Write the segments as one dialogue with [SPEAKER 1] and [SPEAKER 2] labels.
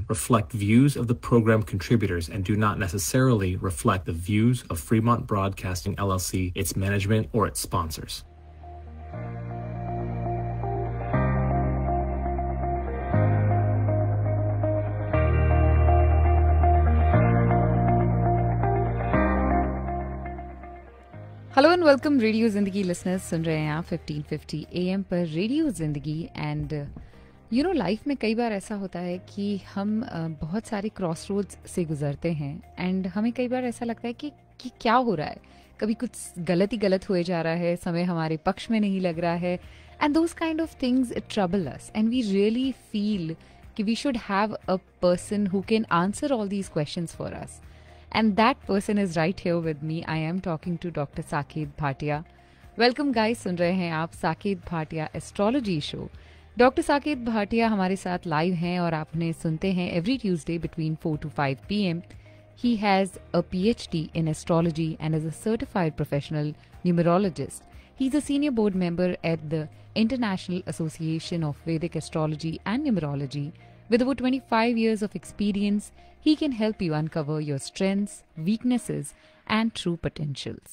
[SPEAKER 1] reflect views of the program contributors and do not necessarily reflect the views of Fremont Broadcasting LLC, its management, or its sponsors.
[SPEAKER 2] Hello and welcome radio जिंदगी listeners, सुन रहे हैं आप 1550 AM पर radio जिंदगी। And you know, life में कई बार ऐसा होता है कि हम बहुत सारे क्रॉस रोड्स से गुजरते हैं एंड हमें कई बार ऐसा लगता है कि क्या हो रहा है, कभी कुछ गलत ही गलत हुए जा रहा है, समय हमारे पक्ष में नहीं लग रहा है, and those kind of things it trouble us and we really feel कि we should have a person who can answer all these questions for us. And that person is right here with me. I am talking to Dr. Saket Bhatia. Welcome guys, सुन रहे हैं आप Saket Bhatia Astrology Show. Dr. Saket Bhatia हमारे साथ live हैं और आप उन्हें सुनते हैं every Tuesday between 4 to 5 p.m. He has a PhD in astrology and is a certified professional numerologist. He's a senior board member at the International Association of Vedic Astrology and Numerology. With over 25 years of experience, he can help you uncover your strengths, weaknesses, and true potentials.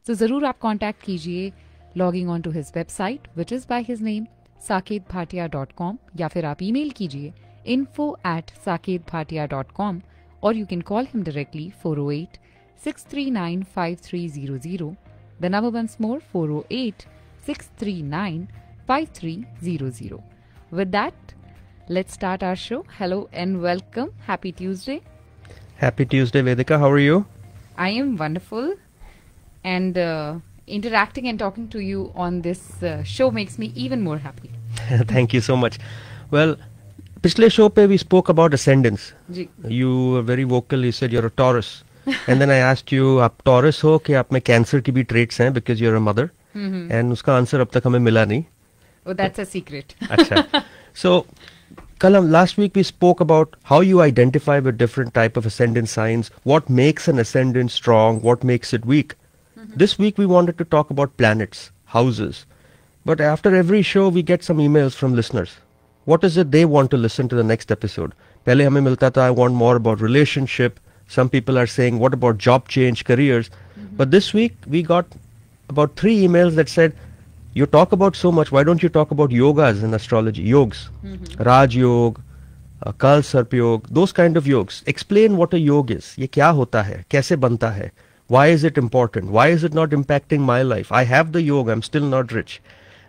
[SPEAKER 2] So, ज़रूर आप contact कीजिए logging on to his website, which is by his name, saketbhatia.com, या फिर आप email कीजिए info@saketbhatia.com, or you can call him directly 408-639-5300. The number once more, 408-639-5300. With that, let's start our show. Hello and welcome. Happy Tuesday.
[SPEAKER 3] Happy Tuesday, Vedika. How are you?
[SPEAKER 2] I am wonderful. And interacting and talking to you on this show makes me even more happy.
[SPEAKER 3] Thank you so much. Well, पिछले show पे we spoke about ascendants.
[SPEAKER 2] Ji.
[SPEAKER 3] You were very vocal. You said you're a Taurus. And then I asked you, आप Taurus हो कि आप में Cancer की भी traits हैं because you're a mother. And उसका आंसर अब तक हमें मिला नहीं.
[SPEAKER 2] Oh, that's a secret.
[SPEAKER 3] अच्छा. So, last week we spoke about how you identify with different type of ascendant signs, what makes an ascendant strong, what makes it weak. This week we wanted to talk about planets, houses. But after every show we get some emails from listeners. What is it they want to listen to the next episode? Pehle hame milta tha, I want more about relationship. Some people are saying, what about job change, careers? But this week we got about 3 emails that said, you talk about so much, why don't you talk about yogas in astrology? Yogs. Raj Yog, Kal Sarp Yog, those kind of yogs. Explain what a yoga is. Ye kya hota hai? Kaise banta hai? Why is it important? Why is it not impacting my life? I have the yoga, I'm still not rich.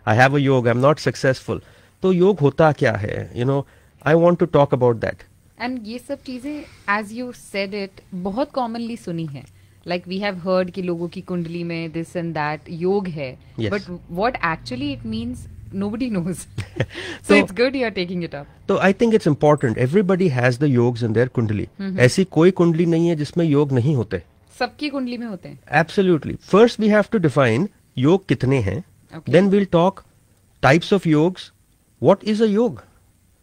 [SPEAKER 3] I have a yoga, I'm not successful. So yoga hota kya hai? You know, I want to talk about that.
[SPEAKER 2] And ये सब चीजें, as you said it, बहुत commonly सुनी है. Like we have heard कि लोगों की कुंडली में this and that योग है.
[SPEAKER 3] Yes.
[SPEAKER 2] But what actually it means, nobody knows. So it's good you are taking it up.
[SPEAKER 3] So I think it's important. Everybody has the yogs in their kundali. ऐसी कोई कुंडली नहीं है जिसमें योग नहीं होते.
[SPEAKER 2] सबकी कुंडली में होते हैं.
[SPEAKER 3] Absolutely. First we have to define योग कितने हैं.
[SPEAKER 2] Okay.
[SPEAKER 3] Then we'll talk types of yogs. What is a yoga?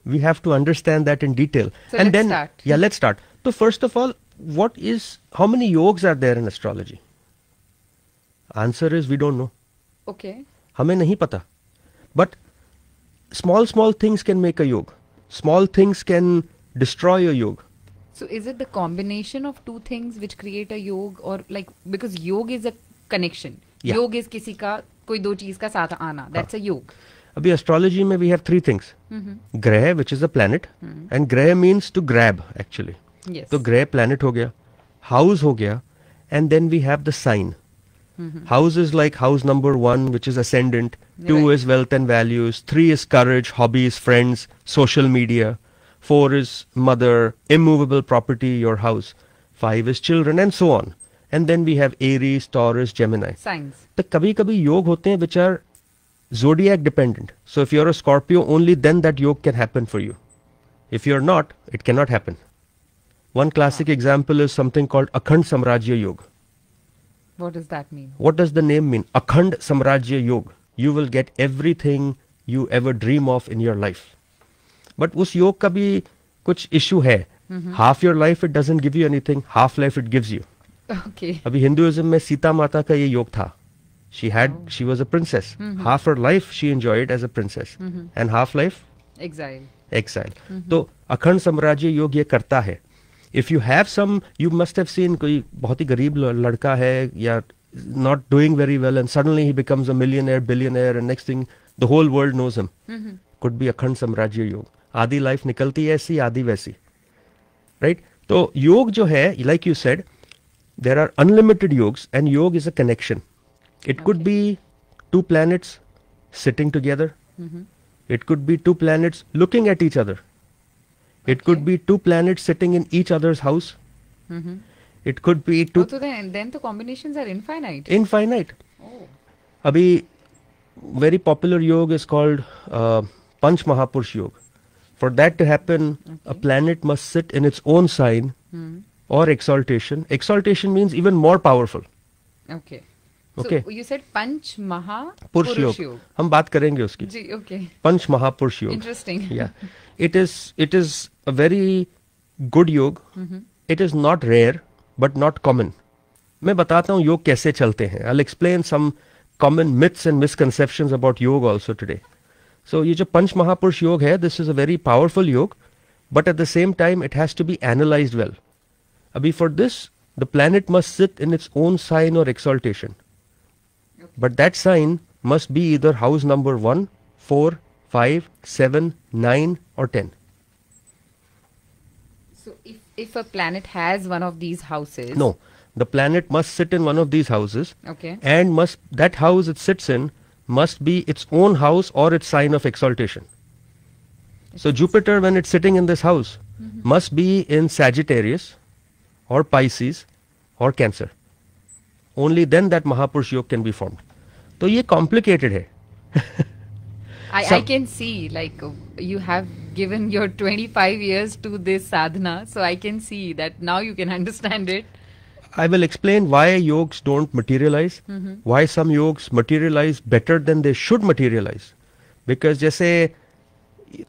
[SPEAKER 3] We have to understand that in detail.
[SPEAKER 2] So
[SPEAKER 3] and
[SPEAKER 2] let's
[SPEAKER 3] then,
[SPEAKER 2] start.
[SPEAKER 3] Yeah, let's start. So first of all, how many yogs are there in astrology? Answer is we don't know.
[SPEAKER 2] Okay.
[SPEAKER 3] हमें नहीं पता. But small things can make a yoga. Small things can destroy a yoga.
[SPEAKER 2] So is it the combination of two things which create a yoga, or like, because yoga is a connection.
[SPEAKER 3] Yeah.
[SPEAKER 2] Yoga is किसी का कोई दो चीज का साथ आना. That's a yoga.
[SPEAKER 3] अभी astrology में we have 3 things. Grah, which is a planet, and grah means to grab actually.
[SPEAKER 2] Yes.
[SPEAKER 3] तो ग्रह प्लैनेट हो गया, हाउस हो गया, and then we have the sign. House is like house number 1 which is ascendant, 2 is wealth and values, 3 is courage, hobbies, friends, social media, 4 is mother, immovable property, your house, 5 is children, and so on. And then we have Aries, Taurus, Gemini.
[SPEAKER 2] Signs.
[SPEAKER 3] तो कभी कभी योग होते हैं which are zodiac dependent. So if you're a Scorpio, only then that yoga can happen for you. If you're not, it cannot happen. One classic example is something called Akhand Samrajya Yoga.
[SPEAKER 2] What does that mean?
[SPEAKER 3] What does the name mean? Akhand Samrajya Yoga. You will get everything you ever dream of in your life. But उस योग का भी कुछ issue है. Half your life it doesn't give you anything, half life it gives you.
[SPEAKER 2] Okay.
[SPEAKER 3] अभी Hinduism में सीता माता का ये योग था. She was a princess. Half her life she enjoyed as a princess. And half life?
[SPEAKER 2] Exile.
[SPEAKER 3] exile. तो अखंड साम्राज्य योग ये करता है. If you have some, you must have seen कोई बहुत ही गरीब लड़का है या not doing very well and suddenly he becomes a millionaire, billionaire and next thing the whole world knows him. Could be अखंड साम्राज्य योग. आधी लाइफ निकलती है ऐसी, आधी वैसी. Right? तो योग जो है, like you said, there are unlimited yogs and yog is a connection. It could be two planets sitting together. It could be two planets looking at each other. It could be two planets sitting in each other's house. It could be two.
[SPEAKER 2] So then the combinations are infinite.
[SPEAKER 3] Infinite.
[SPEAKER 2] Oh.
[SPEAKER 3] Abhi, very popular yoga is called Panch Mahapurush Yoga. For that to happen, a planet must sit in its own sign or exaltation. Exaltation means even more powerful.
[SPEAKER 2] Okay.
[SPEAKER 3] Okay.
[SPEAKER 2] So you said Panch
[SPEAKER 3] पुरुष योग. हम बात करेंगे उसकी.
[SPEAKER 2] जी, okay.
[SPEAKER 3] पंच महापुरुष योग.
[SPEAKER 2] Interesting.
[SPEAKER 3] Yeah. It is a very good योग. It is not rare but not common. मैं बताता हूँ योग कैसे चलते हैं. I'll explain some common myths and misconceptions about yoga also today. So ये जो पंच महापुरुष योग है, this is a very powerful योग, but at the same time it has to be analyzed well. अभी for this, the planet must sit in its own sign or exaltation. But that sign must be either house number 1, 4, 5, 7, 9 or 10.
[SPEAKER 2] So if a planet has one of these houses.
[SPEAKER 3] No, the planet must sit in one of these houses.
[SPEAKER 2] Okay.
[SPEAKER 3] And that house it sits in must be its own house or its sign of exaltation. So Jupiter, when it's sitting in this house, must be in Sagittarius or Pisces or Cancer. Only then that Mahapurush Yoga can be formed. तो ये complicated है.
[SPEAKER 2] I can see, like, you have given your 25 years to this sadhana, so I can see that now you can understand it.
[SPEAKER 3] I will explain why yogs don't materialize, why some yogs materialize better than they should materialize. Because जैसे,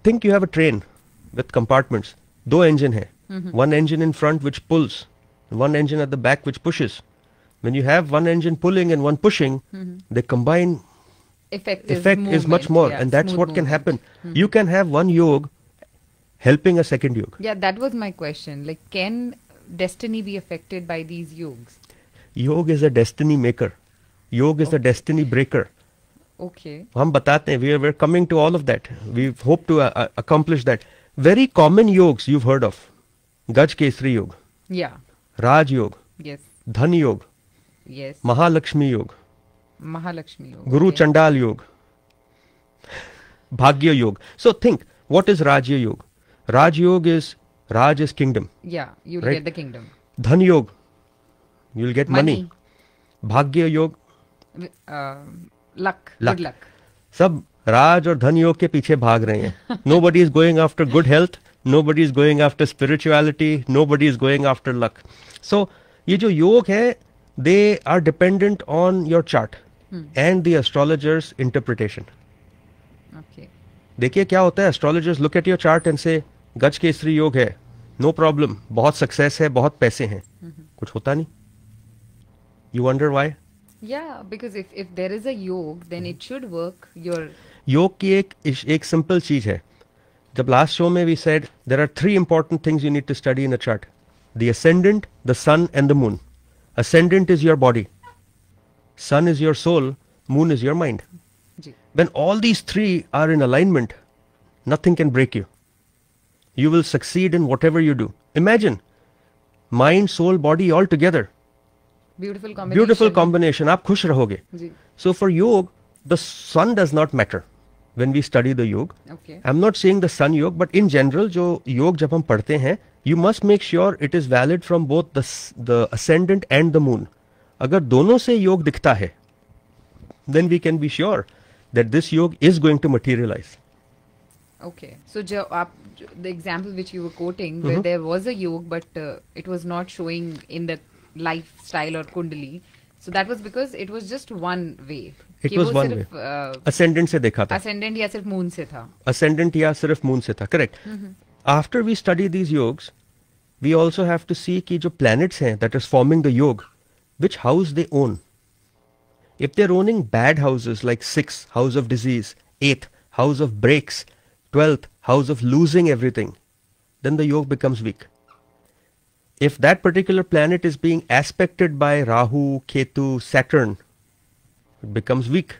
[SPEAKER 3] think you have a train with compartments. दो engine है. One engine in front which pulls, one engine at the back which pushes. When you have one engine pulling and one pushing, the combined effect is much more, and that's what can happen. You can have one yog helping a second yog.
[SPEAKER 2] Yeah, that was my question. Like, can destiny be affected by these yogs?
[SPEAKER 3] Yog is a destiny maker. Yog is a destiny breaker.
[SPEAKER 2] Okay.
[SPEAKER 3] हम बताते हैं, we're coming to all of that. We hope to accomplish that. Very common yogs you've heard of. Gaj Kesri Yog.
[SPEAKER 2] Yeah.
[SPEAKER 3] Raj Yog.
[SPEAKER 2] Yes.
[SPEAKER 3] Dhan Yog.
[SPEAKER 2] Yes.
[SPEAKER 3] Mahalakshmi Yog.
[SPEAKER 2] Mahalakshmi Yog.
[SPEAKER 3] Guru Chandal Yog. Bhagya Yog. So think, what is Rajya Yog? Raj is kingdom.
[SPEAKER 2] Yeah, you'll
[SPEAKER 3] right?
[SPEAKER 2] get the kingdom.
[SPEAKER 3] Dhan Yog, you'll get money. Bhagya Yog,
[SPEAKER 2] luck. Good luck.
[SPEAKER 3] सब राज और धन योग के पीछे भाग रहे हैं. Nobody is going after good health. Nobody is going after spirituality. Nobody is going after luck. So ये जो योग है, they are dependent on your chart and the astrologer's interpretation.
[SPEAKER 2] Okay.
[SPEAKER 3] देखिए क्या होता है, astrologers look at your chart and say, गज केसरी योग है, no problem, बहुत success है, बहुत पैसे हैं. कुछ होता नहीं. You wonder why?
[SPEAKER 2] Yeah, because if there is a yog, then it should work.
[SPEAKER 3] योग की एक simple चीज है. जब last show में we said there are 3 important things you need to study in a chart: the ascendant, the sun, and the moon. Ascendant is your body, sun is your soul, moon is your mind. When all these 3 are in alignment, nothing can break you. You will succeed in whatever you do. Imagine mind, soul, body all together.
[SPEAKER 2] Beautiful combination.
[SPEAKER 3] Beautiful combination. आप खुश रहोगे. So for yoga, the sun does not matter when we study the yoga.
[SPEAKER 2] Okay.
[SPEAKER 3] I'm not saying the sun yoga, but in general, जो योग जब हम पढ़ते हैं, you must make sure it is valid from both the ascendant and the moon. अगर दोनों से योग दिखता है, then we can be sure that this yoga is going to materialize.
[SPEAKER 2] Okay. So the example which you were quoting, where there was a yoga, but it was not showing in the lifestyle or kundali. So that was because it was just one way.
[SPEAKER 3] It was one way. Ascendant से देखा था.
[SPEAKER 2] Ascendant या सिर्फ moon से था.
[SPEAKER 3] Ascendant या सिर्फ moon से था. Correct. After we study these yogs, we also have to see कि जो planets हैं that is forming the yog, which house they own. If they're owning bad houses like 6th, house of disease, 8th, house of breaks, 12th house of losing everything, then the yoga becomes weak. If that particular planet is being aspected by Rahu, Ketu, Saturn, it becomes weak.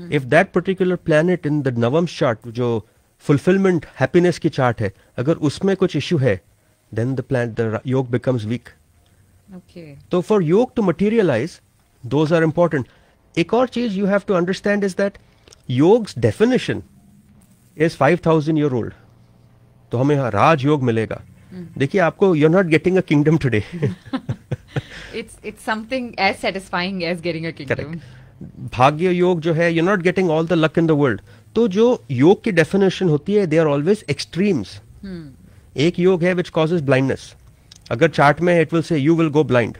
[SPEAKER 3] If that particular planet in the Navam's chart, जो fulfillment, happiness की chart है, अगर उसमें कुछ issue है, then the yoga becomes weak.
[SPEAKER 2] Okay.
[SPEAKER 3] So for yoga to materialize, those are important. एक और चीज you have to understand is that yoga's definition is 5,000 year old. तो हमें यहाँ राज योग मिलेगा. देखिए आपको you're not getting a kingdom today.
[SPEAKER 2] It's something as satisfying as getting a kingdom.
[SPEAKER 3] Correct. भाग्य योग जो है you're not getting all the luck in the world. तो जो योग की definition होती है they are always extremes. एक योग है which causes blindness. अगर चार्ट में it will say you will go blind.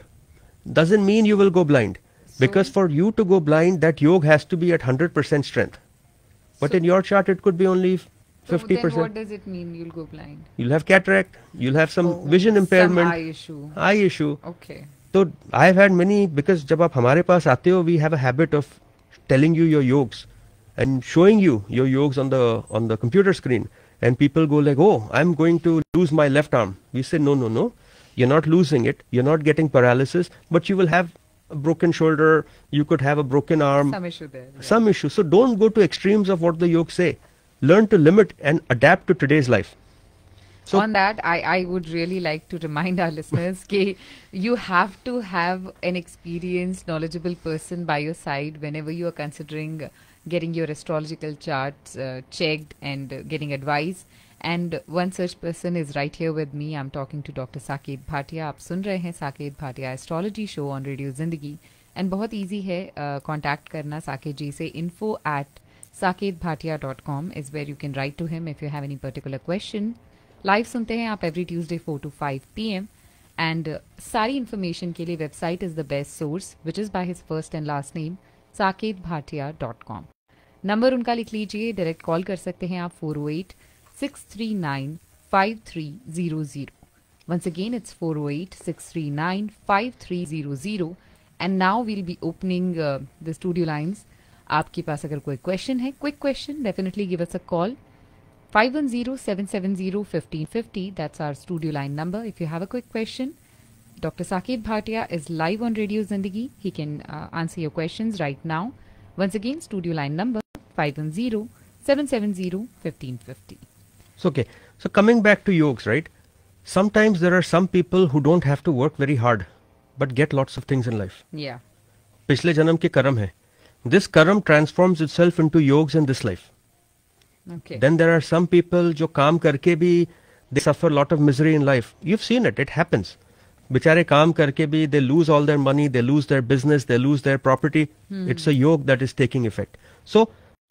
[SPEAKER 3] Doesn't mean you will go blind. Because for you to go blind, that yoga has to be at 100% strength. But in your chart, it could be only 50%.
[SPEAKER 2] Then what does it mean you'll go blind?
[SPEAKER 3] You'll have cataract. You'll have some vision impairment.
[SPEAKER 2] Some eye issue.
[SPEAKER 3] Eye issue.
[SPEAKER 2] Okay.
[SPEAKER 3] So I've had many, because जब आप हमारे पास आते हो, we have a habit of telling you your yogs and showing you your yogs on the computer screen. And people go like, oh, I'm going to lose my left arm. We say, no. You're not losing it. You're not getting paralysis, but you will have a broken shoulder, you could have a broken arm.
[SPEAKER 2] Some issue there. Yeah.
[SPEAKER 3] Some issue. So don't go to extremes of what the yoga say. Learn to limit and adapt to today's life. So
[SPEAKER 2] on that, I would really like to remind our listeners that you have to have an experienced, knowledgeable person by your side whenever you are considering getting your astrological charts checked and getting advice. And one such person is right here with me. I'm talking to Dr. Saket Bhatia. आप सुन रहे हैं Saket Bhatia Astrology Show on Radio Zindagi. And बहुत easy है contact करना Saket जी से. info@saketbhatia.com is where you can write to him if you have any particular question. Live सुनते हैं आप every Tuesday 4 to 5 p.m. And सारी information के लिए website is the best source, which is by his first and last name, saketbhatia.com. Number उनका लिख लीजिए. Direct call कर सकते हैं आप 408-639-5300. Once again, it's 408-639-5300. And now we'll be opening the studio lines. आपके पास अगर कोई question है, quick question, definitely give us a call. 510-770-1550. That's our studio line number. If you have a quick question, Dr. Saket Bhatia is live on Radio Zindagi. He can answer your questions right now. Once again, studio line number 510-770-1550.
[SPEAKER 3] So, okay. So coming back to yogas, right? Sometimes there are some people who don't have to work very hard, but get lots of things in life.
[SPEAKER 2] Yeah.
[SPEAKER 3] पिछले जन्म के कर्म है. This karma transforms itself into yogas in this life.
[SPEAKER 2] Okay.
[SPEAKER 3] Then there are some people जो काम करके भी they suffer a lot of misery in life. You've seen it. It happens. बेचारे काम करके भी they lose all their money, they lose their business, they lose their property. It's a yoga that is taking effect. So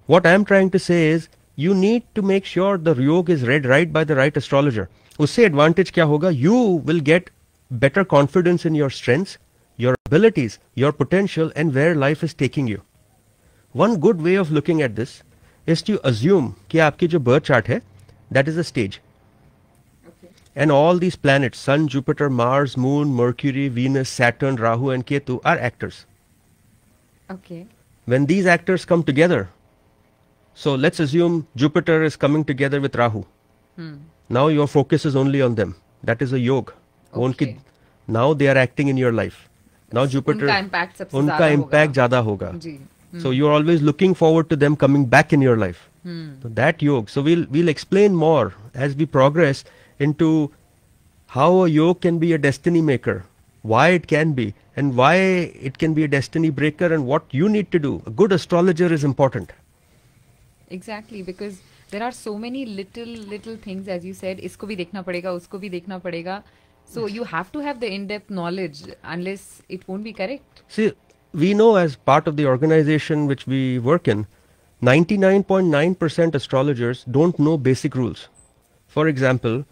[SPEAKER 3] what I am trying to say is you need to make sure the yoga is read right by the right astrologer. उससे advantage क्या होगा? You will get better confidence in your strengths, your abilities, your potential, and where life is taking you. One good way of looking at this is to assume कि आपकी जो birth chart है, that is a stage.
[SPEAKER 2] Okay.
[SPEAKER 3] And all these planets, Sun, Jupiter, Mars, Moon, Mercury, Venus, Saturn, Rahu and Ketu are actors.
[SPEAKER 2] Okay.
[SPEAKER 3] When these actors come together, so let's assume Jupiter is coming together with Rahu. Now your focus is only on them. That is a yoga.
[SPEAKER 2] Okay.
[SPEAKER 3] Now they are acting in your life. Now Jupiter,
[SPEAKER 2] उनका
[SPEAKER 3] impact ज़्यादा होगा.
[SPEAKER 2] जी.
[SPEAKER 3] So you're always looking forward to them coming back in your life. So that yoga. So we'll explain more as we progress into how a yoga can be a destiny maker, why it can be, and why it can be a destiny breaker, and what you need to do. A good astrologer is important.
[SPEAKER 2] Exactly, because there are so many little things, as you said. इसको भी देखना पड़ेगा, उसको भी देखना पड़ेगा. So you have to have the in-depth knowledge, unless it won't be correct.
[SPEAKER 3] See, we know as part of the organization which we work in, 99.9% astrologers don't know basic rules. For example,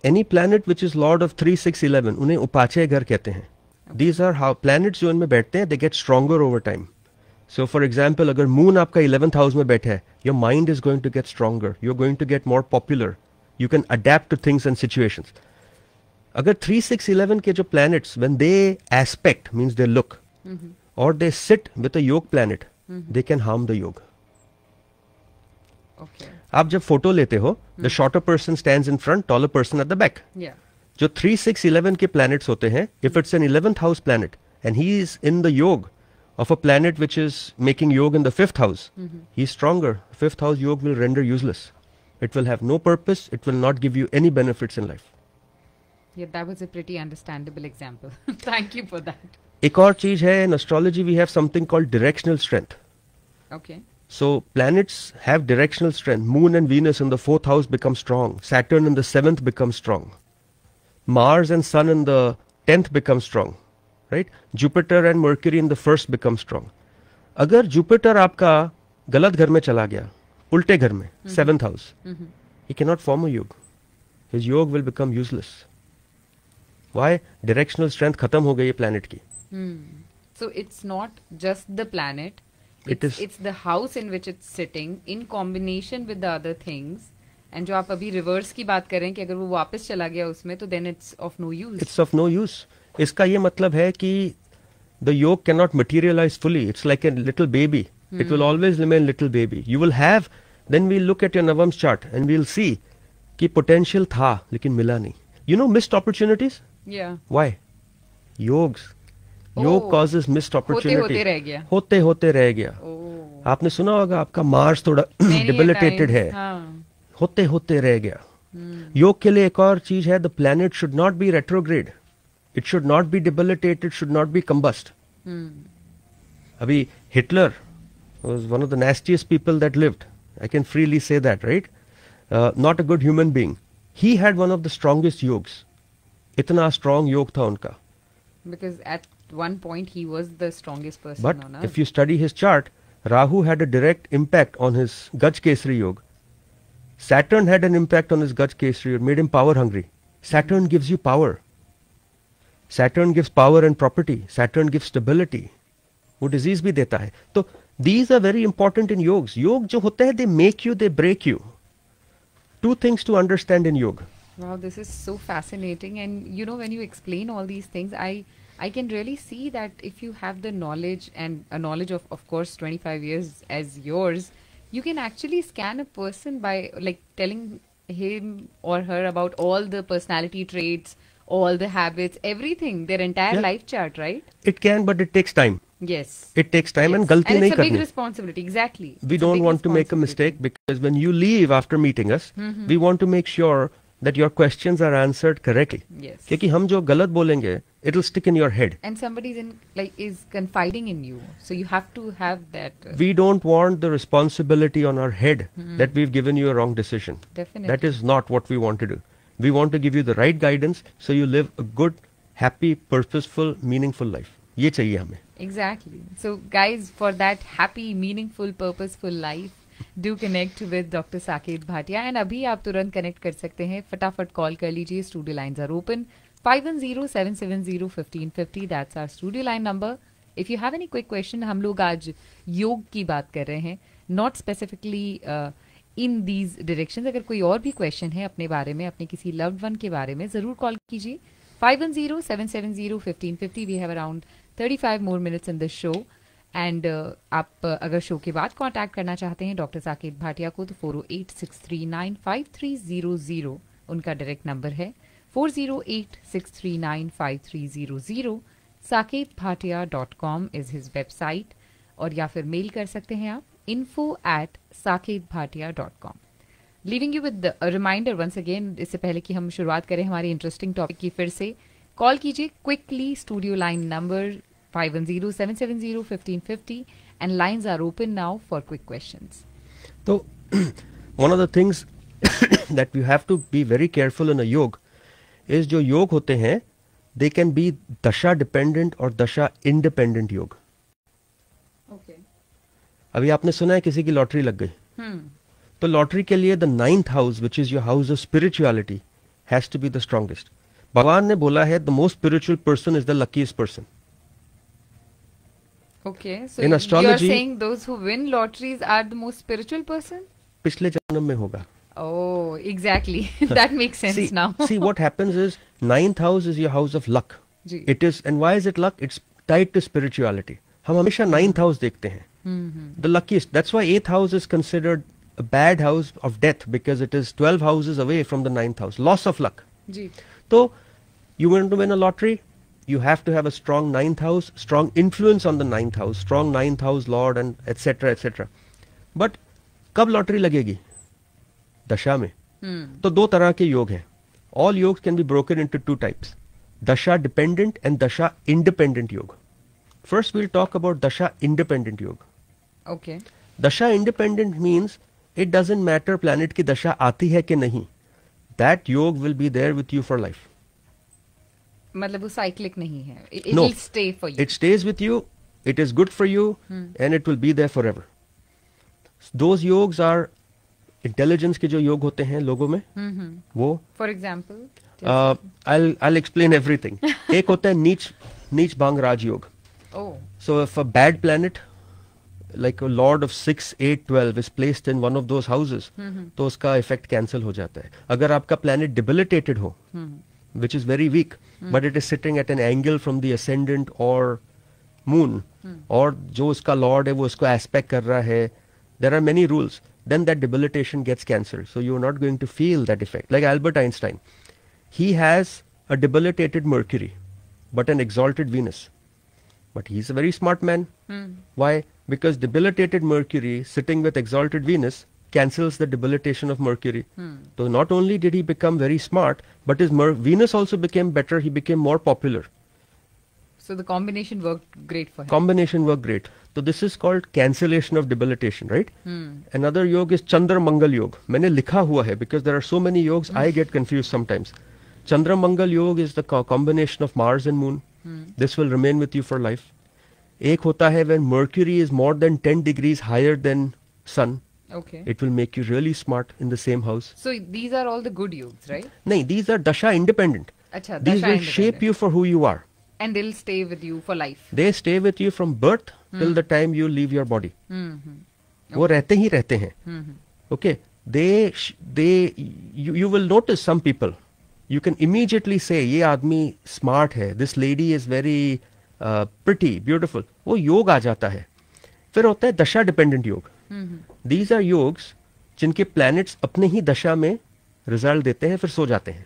[SPEAKER 3] any planet which is lord of 3, 6, 11, उन्हें उपाचय घर कहते हैं. These are how planets जो इनमें बैठते हैं, they get stronger over time. So for example, अगर moon आपका 11th house में बैठा है, your mind is going to get stronger. You're going to get more popular. You can adapt to things and situations. अगर 3, 6, 11 के जो planets, when they aspect, means they look, or they sit with a yoga planet, they can harm the yoga.
[SPEAKER 2] Okay.
[SPEAKER 3] आप जब photo लेते हो, the shorter person stands in front, taller person at the back. जो 3, 6, 11 के planets होते हैं, if it's an 11th house planet and he is in the योग of a planet which is making yoga in the 5th house, he's stronger. 5th house yoga will render useless. It will have no purpose. It will not give you any benefits in life.
[SPEAKER 2] Yeah, that was a pretty understandable example. Thank you for that.
[SPEAKER 3] एक और चीज है, in astrology we have something called directional strength.
[SPEAKER 2] Okay.
[SPEAKER 3] So planets have directional strength. Moon and Venus in the 4th house become strong. Saturn in the 7th becomes strong. Mars and Sun in the 10th become strong. Right? Jupiter and Mercury in the 1st become strong. अगर Jupiter आपका गलत घर में चला गया, उल्टे घर में, 7th house, he cannot form a yoga. His yoga will become useless. Why? Directional strength खत्म हो गई है planet की.
[SPEAKER 2] So it's not just the planet. It's the house in which it's sitting in combination with the other things. And जो आप अभी reverse की बात कर रहे हैं कि अगर वो वापस चला गया उसमें, तो then it's of no use.
[SPEAKER 3] It's of no use. इसका ये मतलब है कि the yoke cannot materialize fully. It's like a little baby. It will always remain little baby. You will have, then we'll look at your Navam's chart and we'll see कि potential था लेकिन मिला नहीं. You know missed opportunities?
[SPEAKER 2] Yeah.
[SPEAKER 3] Why? Yogs. Yoga causes missed opportunity.
[SPEAKER 2] होते रह गया.
[SPEAKER 3] होते रह गया. आपने सुना होगा आपका मार्स थोड़ा debilitated है. होते रह गया. योग के लिए एक और चीज है, the planet should not be retrograde. It should not be debilitated, should not be combust. Abhi Hitler was one of the nastiest people that lived. I can freely say that, right? Not a good human being. He had one of the strongest yogs. Itna strong yog tha unka.
[SPEAKER 2] Because at one point he was the strongest person
[SPEAKER 3] But
[SPEAKER 2] on earth.
[SPEAKER 3] if you study his chart, Rahu had a direct impact on his Gaj Kesari yoga. Saturn had an impact on his Gaj Kesari yoga, made him power hungry. Saturn gives you power. Saturn gives power and property. Saturn gives stability. वो disease भी देता है. तो these are very important in yogs. योग जो होते हैं, they make you, they break you. 2 things to understand in yoga.
[SPEAKER 2] Wow, this is so fascinating. And you know, when you explain all these things, I can really see that if you have the knowledge, and a knowledge of course 25 years as yours, you can actually scan a person by like telling him or her about all the personality traits, all the habits, everything, their entire life chart, right?
[SPEAKER 3] It can, but it takes time.
[SPEAKER 2] Yes.
[SPEAKER 3] It takes time, and galti
[SPEAKER 2] and
[SPEAKER 3] nahi
[SPEAKER 2] it's a big
[SPEAKER 3] karni.
[SPEAKER 2] responsibility, exactly.
[SPEAKER 3] We don't want to make a mistake, because when you leave after meeting us, we want to make sure that your questions are answered correctly.
[SPEAKER 2] Yes.
[SPEAKER 3] क्योंकि हम जो गलत बोलेंगे, it'll stick in your head.
[SPEAKER 2] And somebody's is confiding in you, so you have to have that.
[SPEAKER 3] We don't want the responsibility on our head that we've given you a wrong decision.
[SPEAKER 2] Definitely.
[SPEAKER 3] That is not what we want to do. We want to give you the right guidance so you live a good, happy, purposeful, meaningful life. ये चाहिए हमें.
[SPEAKER 2] Exactly. So guys, for that happy, meaningful, purposeful life, do connect with Dr. Saket Bhatia. And अभी आप तुरंत connect कर सकते हैं. फटाफट call कर लीजिए. Studio lines are open. 510-770-1550. That's our studio line number. If you have any quick question, हम लोग आज योग की बात कर रहे हैं. Not specifically in these directions. अगर कोई और भी क्वेश्चन है अपने बारे में, अपने किसी लव्ड वन के बारे में, जरूर कॉल कीजिए. 510-770-1550. We have around 35 more minutes in this show. And आप अगर शो के बाद कांटेक्ट करना चाहते हैं डॉक्टर साकेत भाटिया को, तो 408-639-5300 उनका डायरेक्ट नंबर है. 408-639-5300. saketbhatia.com इज हिज वेबसाइट, और या फिर मेल कर सकते हैं आप info@saketbhatia.com. Leaving you with a reminder once again, इससे पहले कि हम शुरुआत करें हमारे इंटरेस्टिंग टॉपिक की, फिर से कॉल कीजिए quickly. Studio line number 510-770-1550 and lines are open now for quick questions.
[SPEAKER 3] So one of the things that you have to be very careful in a yoga is जो योग होते हैं, they can be dasha dependent or dasha independent योग.
[SPEAKER 2] Okay.
[SPEAKER 3] अभी आपने सुना है किसी की लॉटरी लग गई, तो लॉटरी के लिए the 9th house, which is your house of spirituality, has to be the strongest. भगवान ने बोला है the most spiritual person is the luckiest person.
[SPEAKER 2] Okay, so
[SPEAKER 3] in astrology,
[SPEAKER 2] you're saying those who win lotteries are the most spiritual person?
[SPEAKER 3] पिछले जन्म में होगा.
[SPEAKER 2] Oh, exactly. That makes sense now.
[SPEAKER 3] See, what happens is 9th house is your house of luck.
[SPEAKER 2] Ji.
[SPEAKER 3] It is, and why is it luck? It's tied to spirituality. हम हमेशा 9th house देखते हैं. The luckiest. That's why 8th house is considered a a bad house of death because it is 12 houses away from the 9th house. Loss of luck.
[SPEAKER 2] जी.
[SPEAKER 3] So, you want to win a lottery, you have to have a strong 9th house, strong influence on the 9th house, strong 9th house lord and etc. etc. But कब lottery लगेगी? दशा में. तो दो तरह के योग हैं. All yogs can be broken into two types. Dasha dependent and Dasha independent yoga. First we'll talk about Dasha independent yoga.
[SPEAKER 2] Okay.
[SPEAKER 3] Dasha independent means it doesn't matter planet की दशा आती है कि नहीं. That yoga will be there with you for life.
[SPEAKER 2] मतलब वो cyclic नहीं है. It
[SPEAKER 3] No.
[SPEAKER 2] will stay for you.
[SPEAKER 3] It stays with you, it is good for you and it will be there forever. Those yogs are intelligence के जो योग होते हैं लोगों में वो
[SPEAKER 2] For example.
[SPEAKER 3] I'll explain everything. एक होता है नीच भांग राज योग.
[SPEAKER 2] Oh.
[SPEAKER 3] So if a bad planet like a lord of 6, 8, 12 is placed in one of those houses, तो उसका effect cancel हो जाता है. अगर आपका planet debilitated हो, which is very weak, but it is sitting at an angle from the ascendant or moon, और जो उसका lord है वो उसको aspect कर रहा है, there are many rules. Then that debilitation gets cancelled. So you're not going to feel that effect. Like Albert Einstein, he has a debilitated Mercury, but an exalted Venus. But he's a very smart man. Why? Because debilitated Mercury sitting with exalted Venus cancels the debilitation of Mercury. So not only did he become very smart, but his Venus also became better. He became more popular.
[SPEAKER 2] So the combination worked great for him.
[SPEAKER 3] Combination worked great. So this is called cancellation of debilitation, right? Another yoga is Chandra Mangal Yoga. मैंने लिखा हुआ है because there are so many yogas, I get confused sometimes. Chandra Mangal Yoga is the combination of Mars and Moon. This will remain with you for life. एक होता है when Mercury is more than 10 degrees higher than Sun.
[SPEAKER 2] Okay.
[SPEAKER 3] It will make you really smart in the same house.
[SPEAKER 2] So these are all the good yogs, right?
[SPEAKER 3] नहीं, these are dasha independent.
[SPEAKER 2] अच्छा,
[SPEAKER 3] These
[SPEAKER 2] dasha
[SPEAKER 3] will
[SPEAKER 2] independent.
[SPEAKER 3] shape you for who you are.
[SPEAKER 2] And they'll stay with you for life.
[SPEAKER 3] They stay with you from birth till the time you leave your body. वो रहते ही रहते हैं. Okay. You will notice some people. You can immediately say, ये आदमी smart है. This lady is very pretty, beautiful. वो योग आ जाता है. फिर होता है दशा डिपेंडेंट योग. These are yogs जिनके planets अपने ही दशा में रिजल्ट देते हैं फिर सो जाते हैं.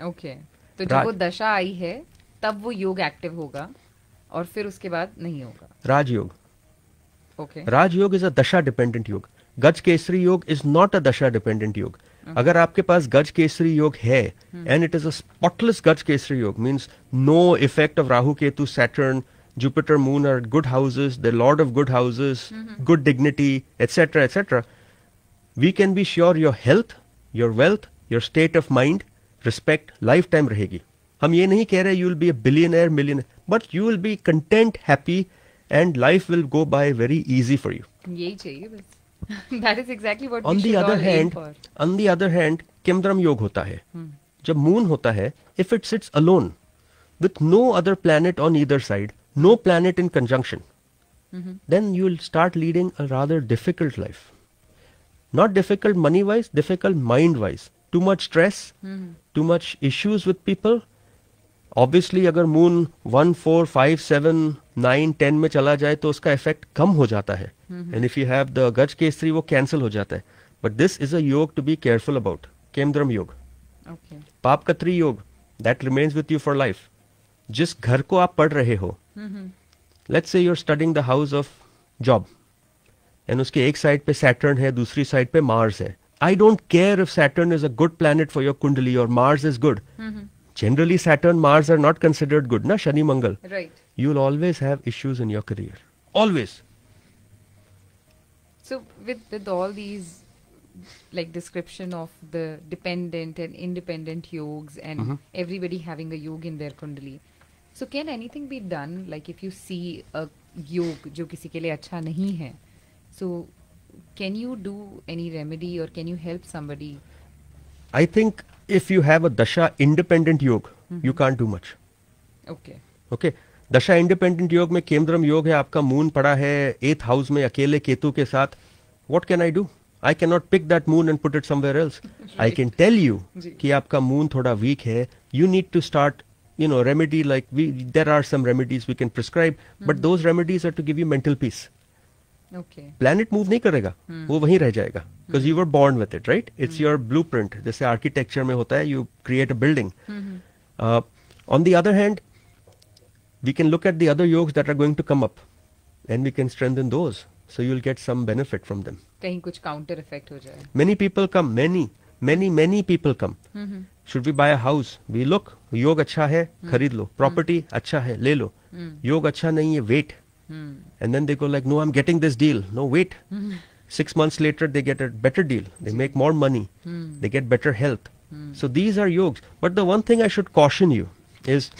[SPEAKER 2] Okay. तो जब वो दशा आई है तब वो योग एक्टिव होगा और फिर उसके बाद नहीं होगा.
[SPEAKER 3] राजयोग.
[SPEAKER 2] Okay.
[SPEAKER 3] राजयोग इज अ दशा डिपेंडेंट योग. गज केसरी योग इज नॉट अ दशा डिपेंडेंट योग. अगर आपके पास गज केसरी योग है and it is a spotless Gaj Kesari yog means no effect of Rahu Ketu Saturn Jupiter Moon are good houses, the lord of good houses, good dignity, etc., etc. We can be sure your health, your wealth, your state of mind, respect, lifetime रहेगी. हम ये नहीं कह रहे you will be a billionaire, millionaire, but you will be content, happy, and life will go by very easy for you.
[SPEAKER 2] यही चाहिए बस. That is exactly what
[SPEAKER 3] On
[SPEAKER 2] we
[SPEAKER 3] the
[SPEAKER 2] should
[SPEAKER 3] other
[SPEAKER 2] all aim
[SPEAKER 3] hand,
[SPEAKER 2] for.
[SPEAKER 3] on the other hand, केमद्रम योग होता है. जब moon होता है, if it sits alone, with no other planet on either side, no planet in conjunction, then you will start leading a rather difficult life. Not difficult money-wise, difficult mind-wise. Too much stress, too much issues with people. Obviously, अगर moon 1, 4, 5, 7, 9, 10 में चला जाए तो उसका effect कम हो जाता है. And if you have the गज केसरी वो cancel हो जाता है. But this is a yoga to be careful about. केमद्रम योग.
[SPEAKER 2] Okay.
[SPEAKER 3] पाप कत्री योग. That remains with you for life. जिस घर को आप पढ़ रहे हो, let's say you're studying the house of job, and उसके एक साइड पे Saturn है, दूसरी साइड पे Mars है. I don't care if Saturn is a good planet for your kundali or Mars is good. Generally Saturn, Mars are not considered good, na Shani Mangal.
[SPEAKER 2] Right.
[SPEAKER 3] You'll always have issues in your career. Always.
[SPEAKER 2] So with all these like description of the dependent and independent yogs and everybody having a yog in their kundali, so can anything be done, like if you see a yog जो किसी के लिए अच्छा नहीं है, so can you do any remedy or can you help somebody?
[SPEAKER 3] I think if you have a dasha independent yoga, you can't do much.
[SPEAKER 2] Okay.
[SPEAKER 3] Okay. दशा independent योग में केमद्रम योग है, आपका मून पड़ा है 8th हाउस में अकेले केतु के साथ. What can I do? I cannot pick that moon and put it somewhere else. I can tell you कि आपका moon थोड़ा weak है. You need to start, remedy like there are some remedies we can prescribe, but those remedies are to give you mental peace.
[SPEAKER 2] Okay.
[SPEAKER 3] Planet move नहीं करेगा, वो वहीं रह जाएगा, because you were born with it, right? It's your blueprint, जैसे architecture में होता है, you create a building. On the other hand, we can look at the other yogs that are going to come up and we can strengthen those, so you'll get some benefit from them.
[SPEAKER 2] कहीं कुछ counter effect हो जाए.
[SPEAKER 3] Many people come, many people come. Should we buy a house? We look, योग अच्छा है, खरीद लो. Property अच्छा है, ले लो. योग अच्छा नहीं है, wait. And then they go like, no, I'm getting this deal. No, wait. 6 months later, they get a better deal. They make more money. They get better health. So these are yogs. But the one thing I should caution you is,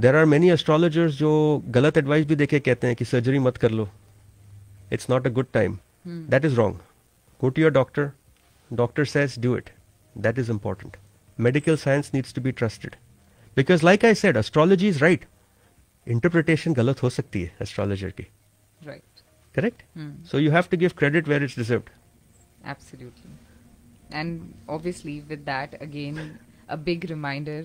[SPEAKER 3] there are many astrologers जो गलत advice भी देके कहते हैं कि surgery मत कर लो. It's not a good time. That is wrong. Go to your doctor. Doctor says do it. That is important. Medical science needs to be trusted. Because like I said, astrology is right. Interpretation गलत हो सकती है astrologer की.
[SPEAKER 2] Right.
[SPEAKER 3] Correct? So you have to give credit where it's deserved.
[SPEAKER 2] Absolutely. And obviously with that again a big reminder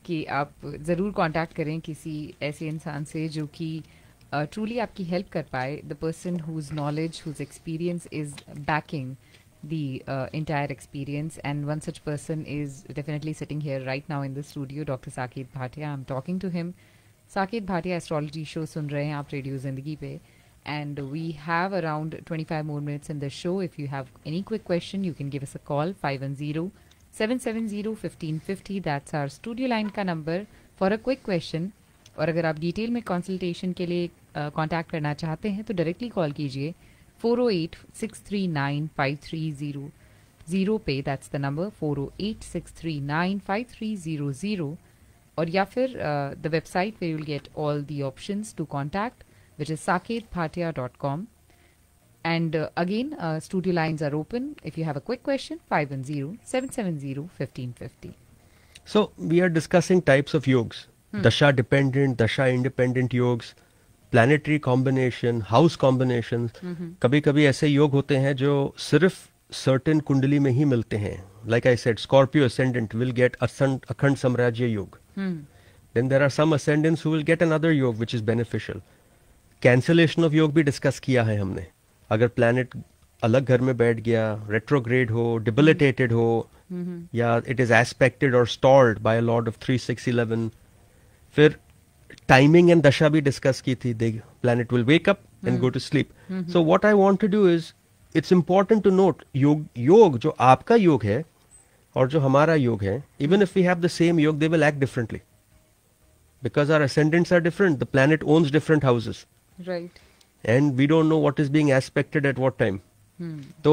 [SPEAKER 2] कि आप ज़रूर contact करें किसी ऐसे इंसान से जो कि ट्रूली आपकी हेल्प कर पाए. The person whose knowledge, whose experience is backing the entire experience, and one such person is definitely sitting here right now in the studio, Dr. Saket Bhatia. I'm talking to him. Saket Bhatia Astrology Show सुन रहे हैं आप radio जिंदगी पे, and we have around 25 more minutes in the show. If you have any quick question, you can give us a call, 510-770-1550. That's our studio line का number for a quick question. और अगर आप detail में consultation के लिए contact करना चाहते हैं तो डायरेक्टली कॉल कीजिए 408-639-5300 पे. That's the number 408-639-5300. और या फिर the website where you'll get all the options to contact, which is saketbhatia.com. And again, studio lines are open. If you have a quick question, 510-770-1550.
[SPEAKER 3] So we are discussing types of yogs. Dasha dependent, Dasha independent yogs, planetary combination, house combinations. कभी-कभी ऐसे योग होते हैं जो सिर्फ certain कुंडली में ही मिलते हैं. Like I said, Scorpio ascendant will get अखंड साम्राज्य योग. Then there are some ascendants who will get another yog which is beneficial. Cancellation of योग भी डिस्कस किया है हमने. अगर प्लैनेट अलग घर में बैठ गया, रेट्रोग्रेड हो, डिबिलिटेटेड हो, या इट इज एस्पेक्टेड और stalled by a lord of 3-6-11. फिर टाइमिंग एंड दशा भी डिस्कस की थी. The planet will wake up and go to sleep. So what I want to do is, it's important to note yog जो आपका योग है और जो हमारा योग है, even if we have the same yoga, they will act differently because our ascendants are different. The planet owns different houses.
[SPEAKER 2] Right.
[SPEAKER 3] And we don't know what is being aspected at what time. So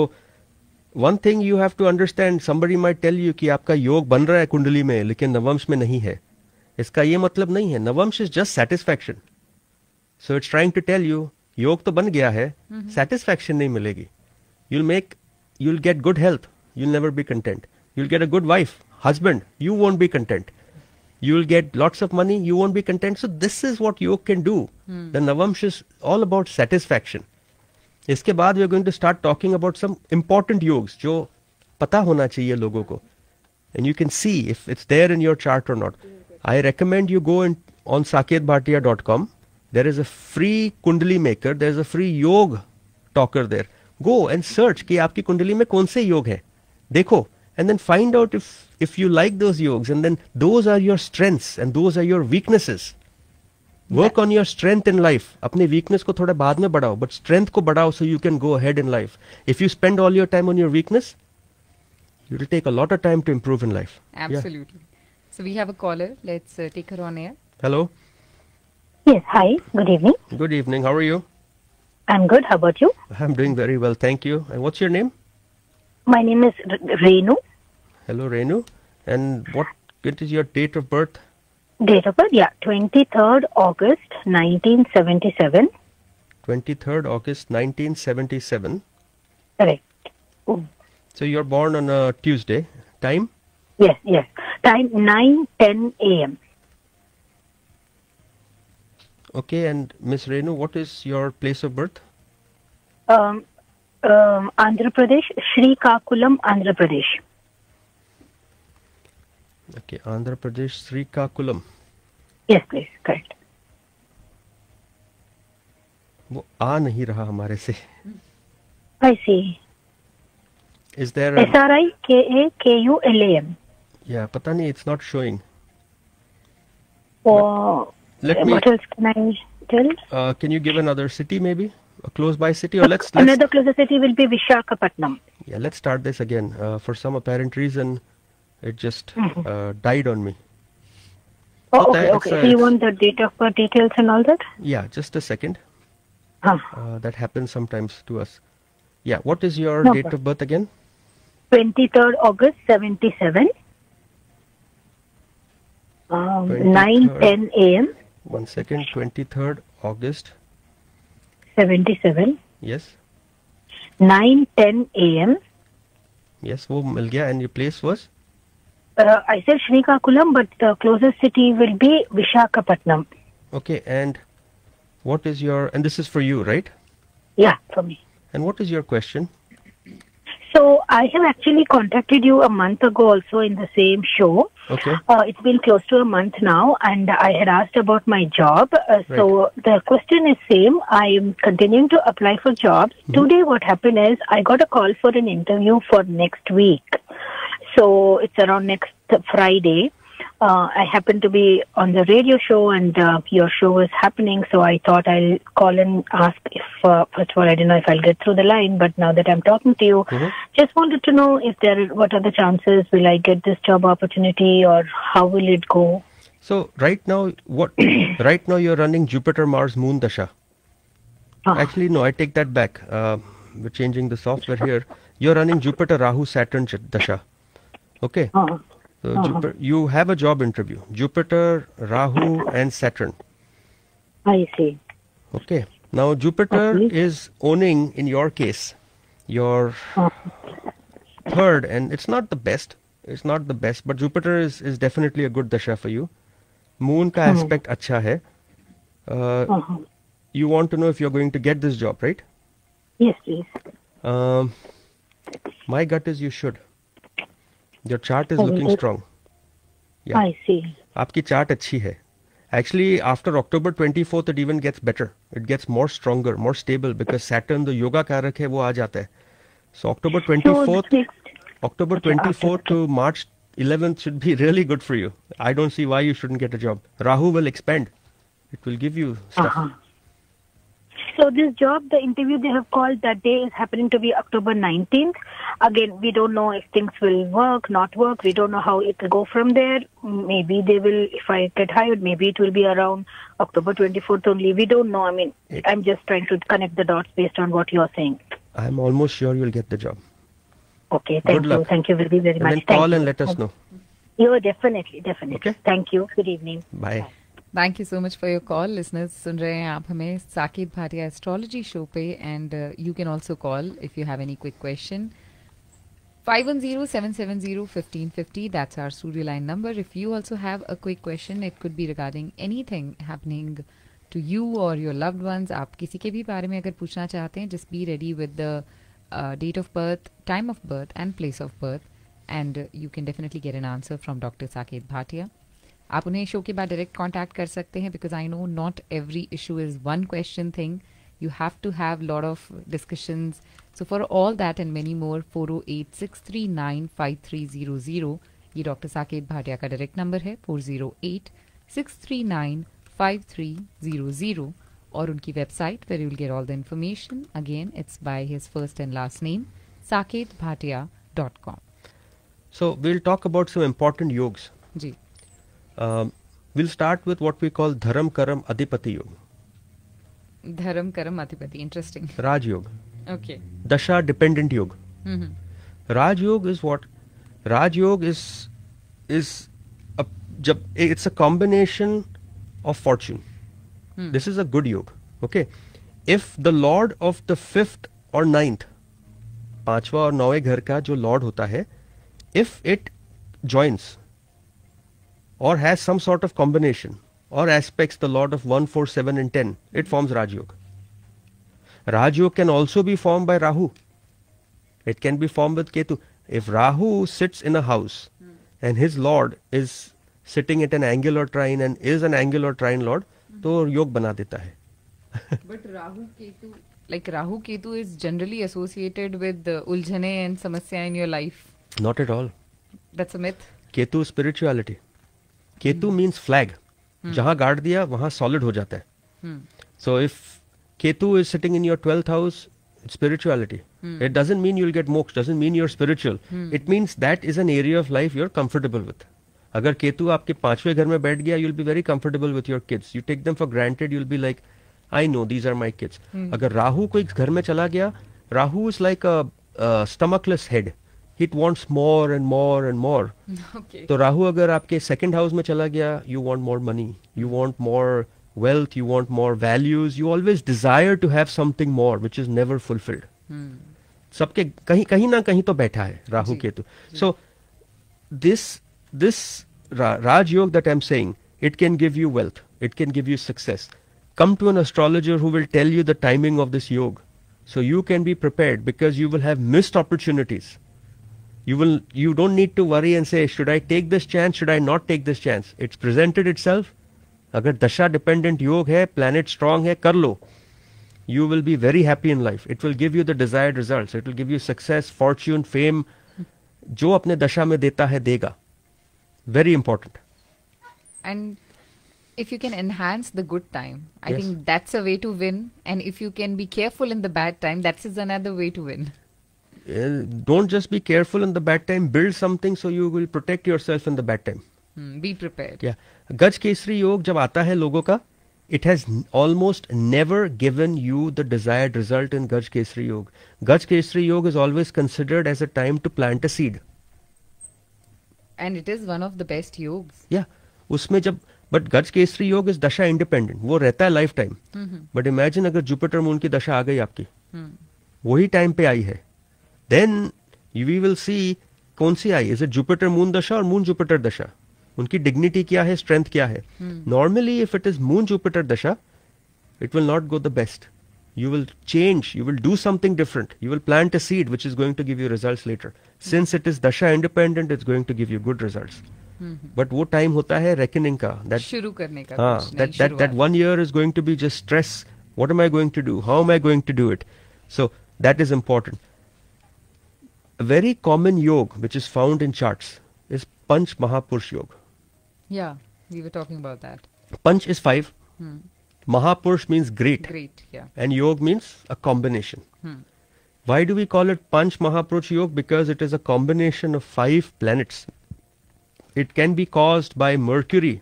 [SPEAKER 3] one thing you have to understand, somebody might tell you कि आपका योग बन रहा है कुंडली में लेकिन नवंश में नहीं है. इसका ये मतलब नहीं है. नवंश is just satisfaction. So it's trying to tell you योग तो बन गया है, satisfaction नहीं मिलेगी. You'll get good health, you'll never be content. You'll get a good wife, husband, you won't be content. You'll get lots of money, you won't be content. So this is what yoga can do. The Navamsh is all about satisfaction. इसके बाद we are going to start talking about some important yogs जो पता होना चाहिए लोगों को. And you can see if it's there in your chart or not. I recommend you go on saketbhatia.com. There is a free Kundali maker. There is a free yoga talker there. Go and search कि आपकी कुंडली में कौन से योग हैं. देखो. And then find out if you like those yogs, and then those are your strengths and those are your weaknesses. Work on your strength in life. अपने weakness को थोड़ा बाद में बढ़ाओ, but strength को बढ़ाओ so you can go ahead in life. If you spend all your time on your weakness, it will take a lot of time to improve in life.
[SPEAKER 2] Absolutely. Yeah. So we have a caller. Let's take her on air.
[SPEAKER 3] Hello.
[SPEAKER 4] Yes, hi. Good evening.
[SPEAKER 3] Good evening. How are you?
[SPEAKER 4] I'm good. How about you?
[SPEAKER 3] I'm doing very well, thank you. And what's your name?
[SPEAKER 4] My name is Renu.
[SPEAKER 3] Hello, Renu. And what is your date of birth?
[SPEAKER 4] Date of birth, yeah, 23rd August 1977.
[SPEAKER 3] 23rd August 1977.
[SPEAKER 4] Correct.
[SPEAKER 3] So you're born on a Tuesday. Time?
[SPEAKER 4] Yes. Time 9:10 a.m.
[SPEAKER 3] Okay, and Miss Renu, what is your place of birth?
[SPEAKER 4] Andhra Pradesh, Srikakulam, Andhra Pradesh.
[SPEAKER 3] Okay, Andhra Pradesh, Srikakulam.
[SPEAKER 4] Yes, please, correct.
[SPEAKER 3] वो आ नहीं रहा हमारे से.
[SPEAKER 4] I see.
[SPEAKER 3] Is there a...
[SPEAKER 4] SRIKAKULAM.
[SPEAKER 3] Yeah, pata nahi, it's not showing.
[SPEAKER 4] Or
[SPEAKER 3] Let me...
[SPEAKER 4] what else can I tell?
[SPEAKER 3] Can you give another city maybe? A close by city? Or let's
[SPEAKER 4] Another closer city will be Vishakhapatnam.
[SPEAKER 3] Yeah, let's start this again. For some apparent reason, it just died on me.
[SPEAKER 4] Oh, okay. So you want the date of birth details and all that?
[SPEAKER 3] Yeah, just a second.
[SPEAKER 4] Huh.
[SPEAKER 3] That happens sometimes to us. Yeah, what is your date of birth again?
[SPEAKER 4] 23rd August 77. 9:10 a.m.
[SPEAKER 3] 1 second. 23rd August
[SPEAKER 4] 77.
[SPEAKER 3] Yes.
[SPEAKER 4] 9:10 a.m.
[SPEAKER 3] Yes, वो मिल गया. And your place was?
[SPEAKER 4] I said Srikakulam, but the closest city will be Vishakhapatnam.
[SPEAKER 3] Okay, and what is your... And this is for you, right?
[SPEAKER 4] Yeah, for me.
[SPEAKER 3] And what is your question?
[SPEAKER 4] So I have actually contacted you a month ago also in the same show.
[SPEAKER 3] Okay.
[SPEAKER 4] It's been close to a month now, and I had asked about my job. So the question is same. I am continuing to apply for jobs. Today what happened is I got a call for an interview for next week. So it's around next Friday. I happen to be on the radio show, and your show was happening, so I thought I'll call and ask if, first of all, I don't know if I'll get through the line, but now that I'm talking to you, just wanted to know if what are the chances, will I get this job opportunity, or how will it go?
[SPEAKER 3] So right now, right now you're running Jupiter, Mars, Moon Dasha. Actually, no, I take that back. We're changing the software here. You're running Jupiter, Rahu, Saturn Dasha. Okay. So you have a job interview. Jupiter, Rahu and Saturn.
[SPEAKER 4] I see.
[SPEAKER 3] Okay. Now Jupiter is owning, in your case, your third, and it's not the best. It's not the best, but Jupiter is definitely a good dasha for you. Moon ka aspect acha hai. You want to know if you're going to get this job, right?
[SPEAKER 4] Yes, please.
[SPEAKER 3] My gut is you should. Your chart is looking strong. Yeah.
[SPEAKER 4] I see.
[SPEAKER 3] आपकी chart अच्छी है. Actually, after October 24th, it even gets better. It gets more stronger, more stable, because Saturn, the yoga कारक है, वो आ जाता है. So October 24th to March 11th should be really good for you. I don't see why you shouldn't get a job. Rahu will expand. It will give you stuff.
[SPEAKER 4] So this job, the interview they have called that day is happening to be October 19th. Again, we don't know if things will work, not work. We don't know how it will go from there. Maybe they will, if I get hired, maybe it will be around October 24th only. We don't know. I mean, I'm just trying to connect the dots based on what you're saying.
[SPEAKER 3] I'm almost sure you'll get the job.
[SPEAKER 4] Okay, thank you. Thank you very, very much.
[SPEAKER 3] And then call and let us know.
[SPEAKER 4] You definitely.
[SPEAKER 3] Okay.
[SPEAKER 4] Thank you. Good evening.
[SPEAKER 3] Bye.
[SPEAKER 2] Thank you so much for your call. Listeners सुन रहे हैं आप हमें Saket Bhatia astrology show पे, and you can also call if you have any quick question. 510-770-1550, that's our studio line number. If you also have a quick question, it could be regarding anything happening to you or your loved ones. आप किसी के भी बारे में अगर पूछना चाहते हैं, just be ready with the date of birth, time of birth and place of birth, and you can definitely get an answer from Dr. Saket Bhatia. आप उन्हें शो के बाद डायरेक्ट कांटेक्ट कर सकते हैं, because I know not every issue is one question thing. You have to have lot of discussions. So for all that and many more 408-639-5300 ये doctor Saket Bhatia का direct number है. 408-639-5300 और उनकी website where you will get all the information. Again it's by his first and last name saketbhatia.com.
[SPEAKER 3] So we'll talk about some important yogs.
[SPEAKER 2] जी.
[SPEAKER 3] We'll start with what we call Dharam Karam Adhipati Yoga.
[SPEAKER 2] Dharam Karam Adhipati, interesting.
[SPEAKER 3] Raj Yoga.
[SPEAKER 2] Okay.
[SPEAKER 3] Dasha Dependent Yoga. Raj Yoga is what? Raj Yoga is it's a combination of fortune. This is a good yoga. Okay. If the Lord of the 5th or 9th, पांचवा और नौवे घर का जो Lord होता है, if it joins or has some sort of combination or aspects the Lord of 1, 4, 7 and 10, it forms Raj Yoga. Raj Yoga can also be formed by Rahu. It can be formed with Ketu. If Rahu sits in a house and his Lord is sitting at an angular trine and is an angular trine Lord, तो योग बना देता है.
[SPEAKER 2] But Rahu Ketu is generally associated with uljhane and samasya in your life.
[SPEAKER 3] Not at all.
[SPEAKER 2] That's a myth.
[SPEAKER 3] Ketu is spirituality. Ketu means flag. जहाँ गाड़ दिया वहाँ solid हो जाता है. So if Ketu is sitting in your 12th house, it's spirituality. It doesn't mean you'll get moksha, doesn't mean you're spiritual. It means that is an area of life you're comfortable with. अगर केतु आपके 5वें घर में बैठ गया, you'll be very comfortable with your kids. You take them for granted, you'll be like, I know these are my kids. अगर राहु कोई घर में चला गया, Rahu is like a stomachless head. It wants more and more and more.
[SPEAKER 2] Okay.
[SPEAKER 3] तो राहु अगर आपके second house में चला गया, you want more money, you want more wealth, you want more values, you always desire to have something more, which is never fulfilled. सबके कहीं ना कहीं तो बैठा है Rahu Ketu. So this Raj Yoga that I'm saying, it can give you wealth, it can give you success. Come to an astrologer who will tell you the timing of this yoga, so you can be prepared, because you will have missed opportunities. You don't need to worry and say, should I take this chance, should I not take this chance? It's presented itself. अगर दशा dependent योग है, planet strong है, कर लो. You will be very happy in life. It will give you the desired results. It will give you success, fortune, fame. जो अपने दशा में देता है देगा. Very important.
[SPEAKER 2] And if you can enhance the good time, I
[SPEAKER 3] Yes.
[SPEAKER 2] think that's a way to win. And if you can be careful in the bad time, that is another way to win.
[SPEAKER 3] Don't just be careful in the bad time. Build something so you will protect yourself in the bad time.
[SPEAKER 2] Be prepared.
[SPEAKER 3] Yeah. गज केसरी योग जब आता है लोगों का, it has almost never given you the desired result in Gaj Kesri Yoga. Gaj Kesri Yoga is always considered as a time to plant a seed.
[SPEAKER 2] And it is one of the best yogas.
[SPEAKER 3] Yeah. उसमें जब but Gaj Kesri Yoga is दशा independent. वो रहता है life time. But imagine अगर Jupiter moon की दशा आ गई आपकी, वही टाइम पे आई है, then we will see कौन सी आई. Is it Jupiter moon दशा और moon Jupiter दशा? उनकी डिग्निटी क्या है, स्ट्रेंथ क्या है. Normally if it is moon Jupiter dasha, it will not go the best. You will change, you will do something different, you will plant a seed which is going to give you results later. Since it is dasha independent, it's going to give you good results. But वो time होता है reckoning का, that
[SPEAKER 2] शुरू करने का.
[SPEAKER 3] हाँ, that 1 year is going to be just stress. What am I going to do? How am I going to do it? So that is important. A very common yoga which is found in charts is Panch Mahapurush Yoga.
[SPEAKER 2] Yeah, we were talking about that.
[SPEAKER 3] Panch is 5. Mahapurush means great.
[SPEAKER 2] Great, yeah.
[SPEAKER 3] And Yoga means a combination. Why do we call it Panch Mahapurush Yoga? Because it is a combination of 5 planets. It can be caused by Mercury,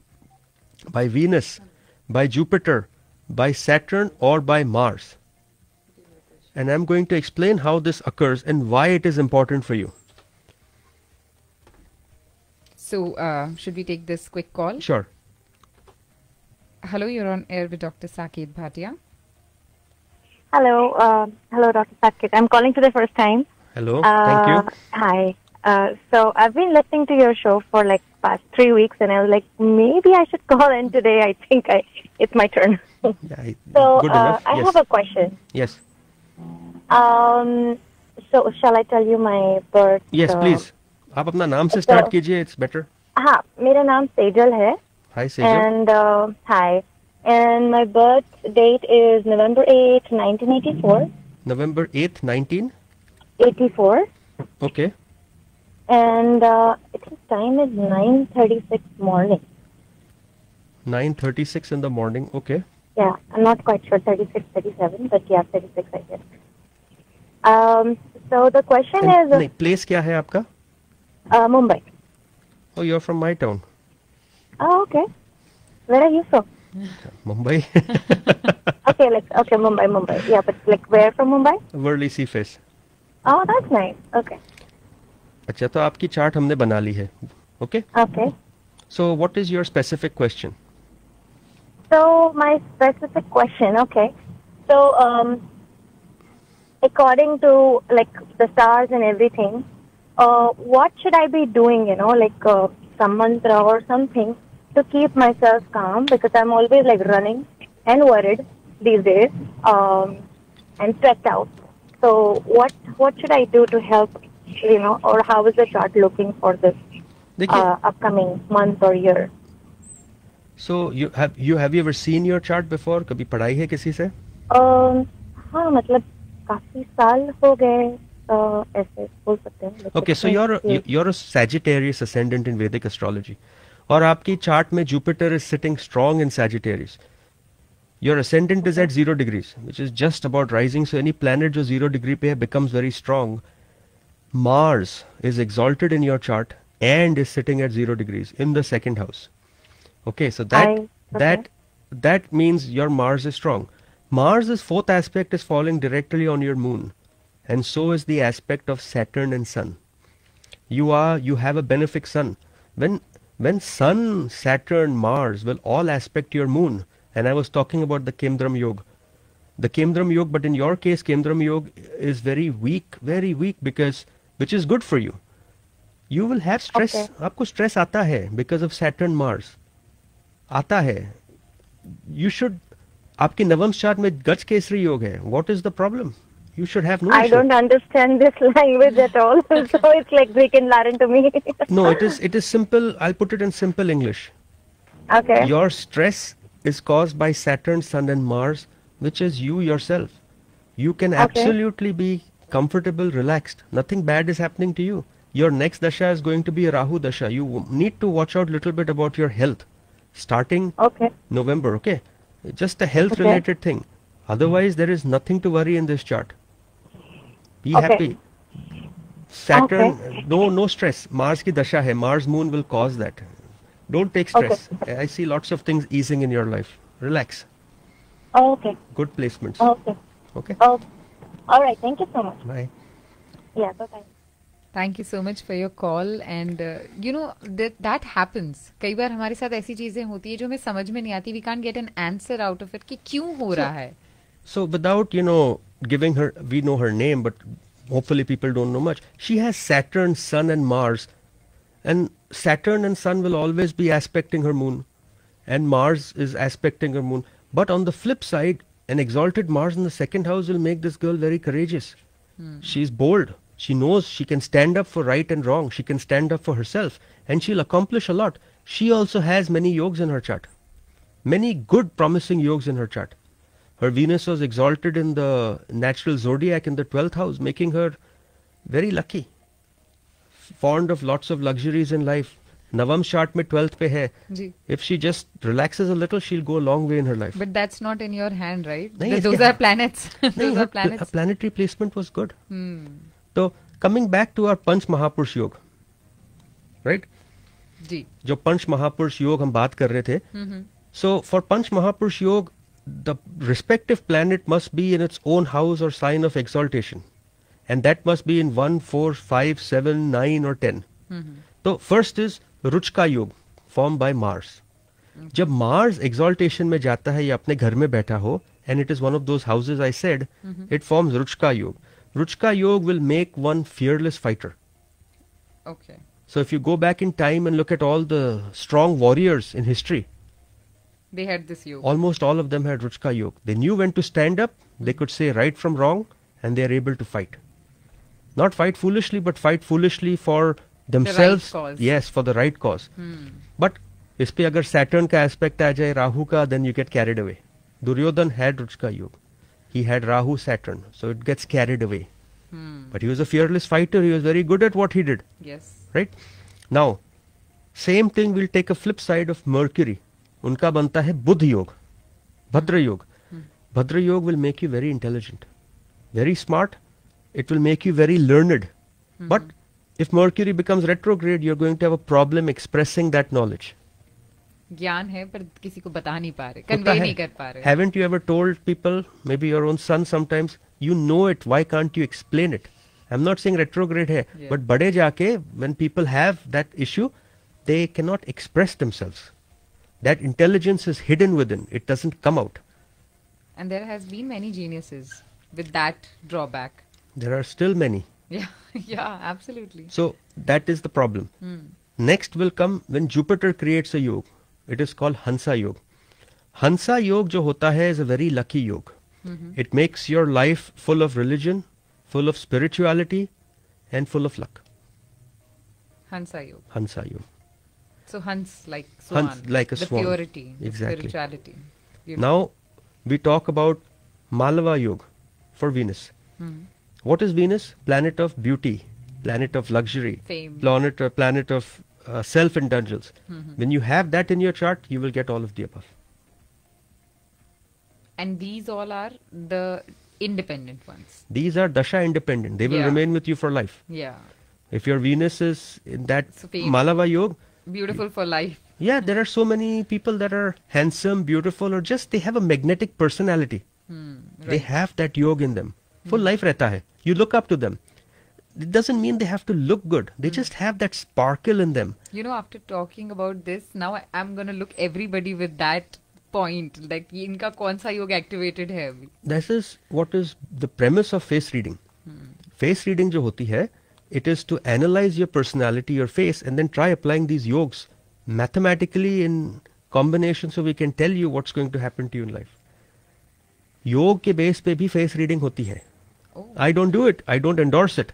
[SPEAKER 3] by Venus, by Jupiter, by Saturn, or by Mars. And I'm going to explain how this occurs and why it is important for you.
[SPEAKER 2] So, should we take this quick call?
[SPEAKER 3] Sure.
[SPEAKER 2] Hello, you're on air with Dr. Saket Bhatia.
[SPEAKER 5] Hello, hello, Dr. Saket. I'm calling for the first time.
[SPEAKER 3] Hello, thank you.
[SPEAKER 5] Hi. So I've been listening to your show for like past 3 weeks, and I was like, maybe I should call in today. I think it's my turn.
[SPEAKER 3] Yeah,
[SPEAKER 5] So
[SPEAKER 3] good enough.
[SPEAKER 5] I
[SPEAKER 3] Yes.
[SPEAKER 5] have a question.
[SPEAKER 3] Yes.
[SPEAKER 5] So shall I tell you my birth?
[SPEAKER 3] Yes, please. आप अपना नाम से start कीजिए, it's better.
[SPEAKER 5] हाँ, मेरा नाम सेजल है.
[SPEAKER 3] Hi, Sejal.
[SPEAKER 5] And hi. And my birth date is November 8th, 1984.
[SPEAKER 3] November 8th, 19?
[SPEAKER 5] 84.
[SPEAKER 3] Okay.
[SPEAKER 5] And its time is 9:36 morning.
[SPEAKER 3] 9:36 in the morning. Okay.
[SPEAKER 5] Yeah, I'm not quite sure, 36, 37, but yeah, 36 I guess. So the question is...
[SPEAKER 3] नहीं, place क्या है आपका?
[SPEAKER 5] Mumbai.
[SPEAKER 3] Oh, you're from my town.
[SPEAKER 5] Oh, okay. Where are you from?
[SPEAKER 3] Mumbai.
[SPEAKER 5] Okay, Mumbai. Yeah, but like where from Mumbai?
[SPEAKER 3] Worli Sea Face.
[SPEAKER 5] Oh, that's nice. Okay.
[SPEAKER 3] अच्छा, तो आपकी chart हमने बना ली है. Okay.
[SPEAKER 5] Okay.
[SPEAKER 3] So what is your specific question?
[SPEAKER 5] So my specific question, okay. So according to like the stars and everything, what should I be doing, like some mantra or something to keep myself calm, because I'm always like running and worried these days, and stressed out. So what should I do to help, or how is the chart looking for this upcoming month or year?
[SPEAKER 3] So have you ever seen your chart before? कभी पढ़ाई है किसी से?
[SPEAKER 5] हाँ मतलब काफी साल हो गए ऐसे बोल सकते हैं.
[SPEAKER 3] Okay, so you're a Sagittarius ascendant in Vedic astrology. और आपकी chart में Jupiter is sitting strong in Sagittarius. Your ascendant is at 0 degrees, which is just about rising. So any planet जो 0 degree पे है becomes very strong. Mars is exalted in your chart and is sitting at 0 degrees in the second house. Okay, so that means your Mars is strong. Mars's fourth aspect is falling directly on your moon, and so is the aspect of Saturn and Sun. You have a benefic Sun. When Sun, Saturn, Mars will all aspect your moon, and I was talking about the Kendram Yoga. The Kendram Yoga, but in your case, Kendram Yoga is very weak, which is good for you. You will have stress.
[SPEAKER 5] Okay.
[SPEAKER 3] आपको stress आता है because of Saturn, Mars. आता है. You should. आपकी नवम chart में गज केसरी योग है. What is the problem? You should have no
[SPEAKER 5] I
[SPEAKER 3] issue.
[SPEAKER 5] don't understand this language at all, so it's like Greek and Latin to me.
[SPEAKER 3] No, it is simple. I'll put it in simple English.
[SPEAKER 5] Okay.
[SPEAKER 3] Your stress is caused by Saturn, Sun and Mars, which is you yourself. You can absolutely be comfortable, relaxed. Nothing bad is happening to you. Your next dasha is going to be a Rahu dasha. You need to watch out a little bit about your health. Starting November, okay? Just a health related thing. Otherwise, there is nothing to worry in this chart. Be happy. Saturn, no stress. Mars ki dasha hai. Mars moon will cause that. Don't take stress. I see lots of things easing in your life. Relax.
[SPEAKER 5] Okay.
[SPEAKER 3] Good placements. Okay.
[SPEAKER 5] All right. Thank you so much.
[SPEAKER 3] Bye.
[SPEAKER 5] Yeah. Bye-bye.
[SPEAKER 2] Thank you so much for your call. And you know that happens. कई बार हमारे साथ ऐसी चीजें होती है जो हमें समझ में नहीं आती. We can't get an answer out of it कि क्यों हो रहा है.
[SPEAKER 3] So without giving her, we know her name, but hopefully people don't know much. She has Saturn, Sun and Mars, and Saturn and Sun will always be aspecting her moon, and Mars is aspecting her moon. But on the flip side, an exalted Mars in the second house will make this girl very courageous. She's bold. She knows she can stand up for right and wrong. She can stand up for herself, and she'll accomplish a lot. She also has many yogs in her chart. Many good promising yogs in her chart. Her Venus was exalted in the natural zodiac in the 12th house, making her very lucky. Fond of lots of luxuries in life. Navam chart mein 12th pe hai. If she just relaxes a little, she'll go a long way in her life.
[SPEAKER 2] But that's not in your hand, right?
[SPEAKER 3] Nahin,
[SPEAKER 2] Those are planets. Those are planets.
[SPEAKER 3] Her planetary placement was good. So coming back to our Panch Mahapurush Yoga, right?
[SPEAKER 2] जी.
[SPEAKER 3] जो Panch Mahapurush Yoga हम बात कर रहे थे. So for Panch Mahapurush Yoga, the respective planet must be in its own house or sign of exaltation, and that must be in 1, 4, 5, 7, 9 or 10. So first is Ruchka Yoga, formed by Mars. जब Mars exaltation में जाता है या अपने घर में बैठा हो, and it is one of those houses I said, it forms Ruchka Yoga. Ruchka Yoga will make one fearless fighter.
[SPEAKER 2] Okay.
[SPEAKER 3] So if you go back in time and look at all the strong warriors in history,
[SPEAKER 2] they had this yoga.
[SPEAKER 3] Almost all of them had Ruchka Yoga. They knew when to stand up, they could say right from wrong, and they are able to fight. Not fight foolishly, but fight foolishly for themselves.
[SPEAKER 2] The right cause.
[SPEAKER 3] Yes, for the right cause. But इस पे अगर Saturn का aspect आ जाए, राहु का, then you get carried away. Duryodhan had Ruchka Yoga. He had Rahu, Saturn, so it gets carried away. But he was a fearless fighter. He was very good at what he did.
[SPEAKER 2] Yes.
[SPEAKER 3] Right? Now, same thing will take a flip side of Mercury. उनका बनता है बुध योग, भद्र योग. Bhadra Yoga will make you very intelligent, very smart. It will make you very learned. But if Mercury becomes retrograde, you're going to have a problem expressing that knowledge.
[SPEAKER 2] ज्ञान है पर किसी को बता नहीं पा रहे, convey नहीं कर पा रहे.
[SPEAKER 3] Haven't you ever told people, maybe your own son sometimes, you know it, why can't you explain it? I'm not saying retrograde hai, but bade jaake, when people have that issue, they cannot express themselves. That intelligence is hidden within. It doesn't come out.
[SPEAKER 2] And there has been many geniuses with that drawback.
[SPEAKER 3] There are still many.
[SPEAKER 2] Yeah, yeah, absolutely.
[SPEAKER 3] So that is the problem. Next will come when Jupiter creates a yoga. It is called Hansa Yoga. Hansa Yoga jo hota hai is a very lucky yoga. It makes your life full of religion, full of spirituality, and full of luck.
[SPEAKER 2] Hansa Yoga.
[SPEAKER 3] Hansa Yoga.
[SPEAKER 2] So Hans like swan.
[SPEAKER 3] Hans like a
[SPEAKER 2] the
[SPEAKER 3] swan.
[SPEAKER 2] Purity,
[SPEAKER 3] Exactly.
[SPEAKER 2] The spirituality.
[SPEAKER 3] Now we talk about Malava Yoga for Venus. What is Venus? Planet of beauty, planet of luxury,
[SPEAKER 2] Fame.
[SPEAKER 3] planet of self-indulgence. When you have that in your chart, you will get all of the above.
[SPEAKER 2] And these all are the independent ones.
[SPEAKER 3] These are dasha independent. They will
[SPEAKER 2] Yeah.
[SPEAKER 3] remain with you for life.
[SPEAKER 2] Yeah.
[SPEAKER 3] If your Venus is in that
[SPEAKER 2] So fame.
[SPEAKER 3] Malava Yoga,
[SPEAKER 2] Beautiful for life.
[SPEAKER 3] yeah, there are so many people that are handsome, beautiful, or just they have a magnetic personality. They have that yoga in them. Full life rehta hai. You look up to them. It doesn't mean they have to look good. They just have that sparkle in them.
[SPEAKER 2] You know, after talking about this, now I'm going to look everybody with that point. Like, ये इनका कौन सा योग activated है अभी?
[SPEAKER 3] This is what is the premise of face reading. Face reading जो होती है, it is to analyze your personality, your face, and then try applying these yogs mathematically in combination so we can tell you what's going to happen to you in life. योग के base पे भी face reading होती है. I don't do it. I don't endorse it.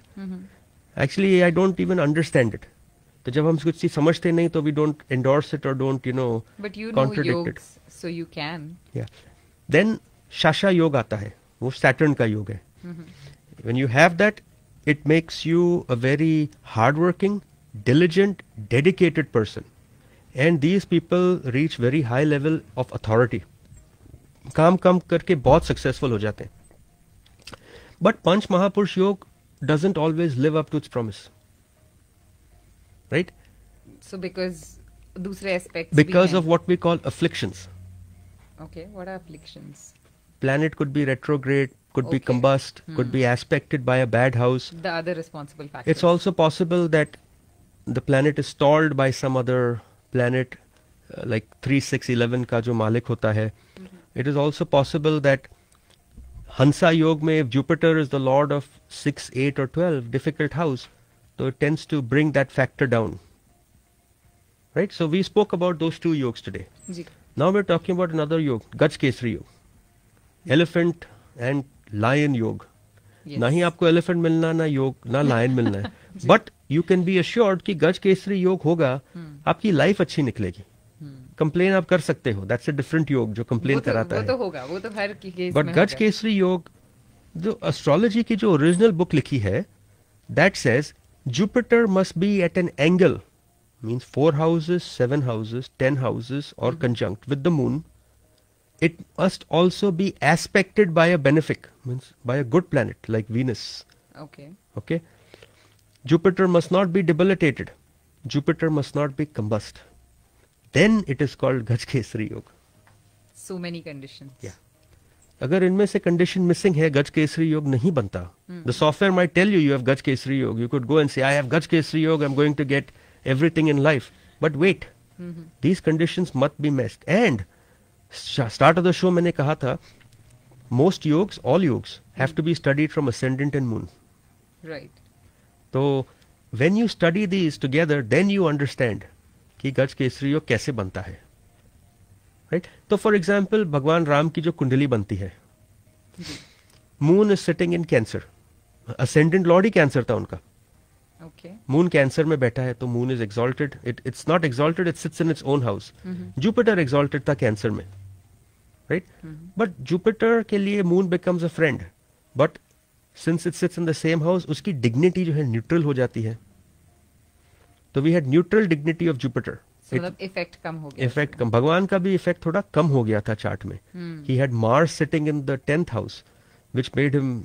[SPEAKER 3] Actually, I don't even understand it. तो जब हम कुछ चीज समझते नहीं तो we don't endorse it or don't,
[SPEAKER 2] But you know
[SPEAKER 3] contradict it.
[SPEAKER 2] yogs, so you can.
[SPEAKER 3] Yeah. Then Shasha योग आता है. वो Saturn का योग है. When you have that, it makes you a very hardworking, diligent, dedicated person. And these people reach very high level of authority. काम करके बहुत successful हो जाते हैं. But Panch Mahapurush Yoga doesn't always live up to its promise. Right?
[SPEAKER 2] So because दूसरे aspects
[SPEAKER 3] Because
[SPEAKER 2] भी
[SPEAKER 3] of what we call afflictions.
[SPEAKER 2] हैं. Okay, what are afflictions?
[SPEAKER 3] Planet could be retrograde, could be
[SPEAKER 2] Okay.
[SPEAKER 3] combust, could be aspected by a bad house.
[SPEAKER 2] The other responsible factors.
[SPEAKER 3] It's also possible that the planet is stalled by some other planet, like 3, 6, 11 का जो मालिक होता है. It is also possible that Hansa Yoga में if Jupiter is the lord of 6, 8 or 12, difficult house, so it tends to bring that factor down. Right? So we spoke about those two yogas today.
[SPEAKER 2] Ji.
[SPEAKER 3] Now we're talking about another yoga, Gaj Kesari Yoga. Elephant and lion yoga.
[SPEAKER 2] Yes.
[SPEAKER 3] ना ही आपको elephant मिलना ना योग ना lion मिलना है. But you can be assured कि गज केसरी योग होगा, आपकी लाइफ अच्छी निकलेगी. कंप्लेन आप कर सकते हो. That's a different योग जो कंप्लेन कराता
[SPEAKER 2] वो
[SPEAKER 3] है.
[SPEAKER 2] तो होगा, वो तो हर केस
[SPEAKER 3] बट
[SPEAKER 2] में
[SPEAKER 3] गज
[SPEAKER 2] होगा.
[SPEAKER 3] केसरी योग जो एस्ट्रोलॉजी की जो ओरिजिनल बुक लिखी है, that says Jupiter must be at an angle, means 4 houses, 7 houses, 10 houses or conjunct with the moon. It must also be aspected by a benefic, means by a good planet like Venus.
[SPEAKER 2] Okay.
[SPEAKER 3] Okay? Jupiter must not be debilitated. Jupiter must not be combust. Then it is called Gaj Kesari Yoga.
[SPEAKER 2] So many conditions.
[SPEAKER 3] Yeah. अगर इनमें से condition missing है, Gaj Kesari Yoga नहीं बनता. The software might tell you you have Gaj Kesari Yoga. You could go and say, I have Gaj Kesari Yoga, I'm going to get everything in life. But wait, these conditions must be missed. And start of the show मैंने कहा था, most yogs, all yogs, have to be studied from ascendant and moon.
[SPEAKER 2] Right.
[SPEAKER 3] So when you study these together, then you understand कि गज केसरी योग कैसे बनता है. Right? तो फॉर एग्जाम्पल भगवान राम की जो कुंडली बनती है, Moon is sitting in Cancer. Ascendant lord ही कैंसर था उनका.
[SPEAKER 2] Okay.
[SPEAKER 3] मून कैंसर में बैठा है तो Moon is exalted. It's not exalted, it sits in its own house. Jupiter exalted था कैंसर में. राइट? बट जुपिटर के लिए Moon becomes a friend. But since it sits in the same house, उसकी dignity जो है neutral हो जाती है. तो we had neutral dignity of Jupiter.
[SPEAKER 2] So मतलब इफेक्ट कम हो गया.
[SPEAKER 3] इफेक्ट कम. भगवान का भी इफेक्ट थोड़ा कम हो गया था चार्ट में. He had Mars sitting in the 10th house which made him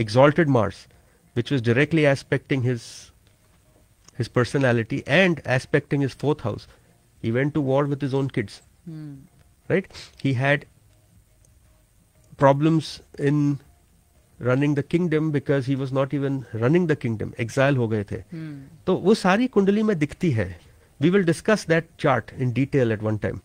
[SPEAKER 3] exalted Mars, which was directly aspecting his personality and aspecting his 4th house. He went to war with his own kids. Right? He had problems in running the kingdom because he was not even running the kingdom. Exile हो गए थे. तो वो सारी कुंडली में दिखती है. We will discuss that chart in detail at one time.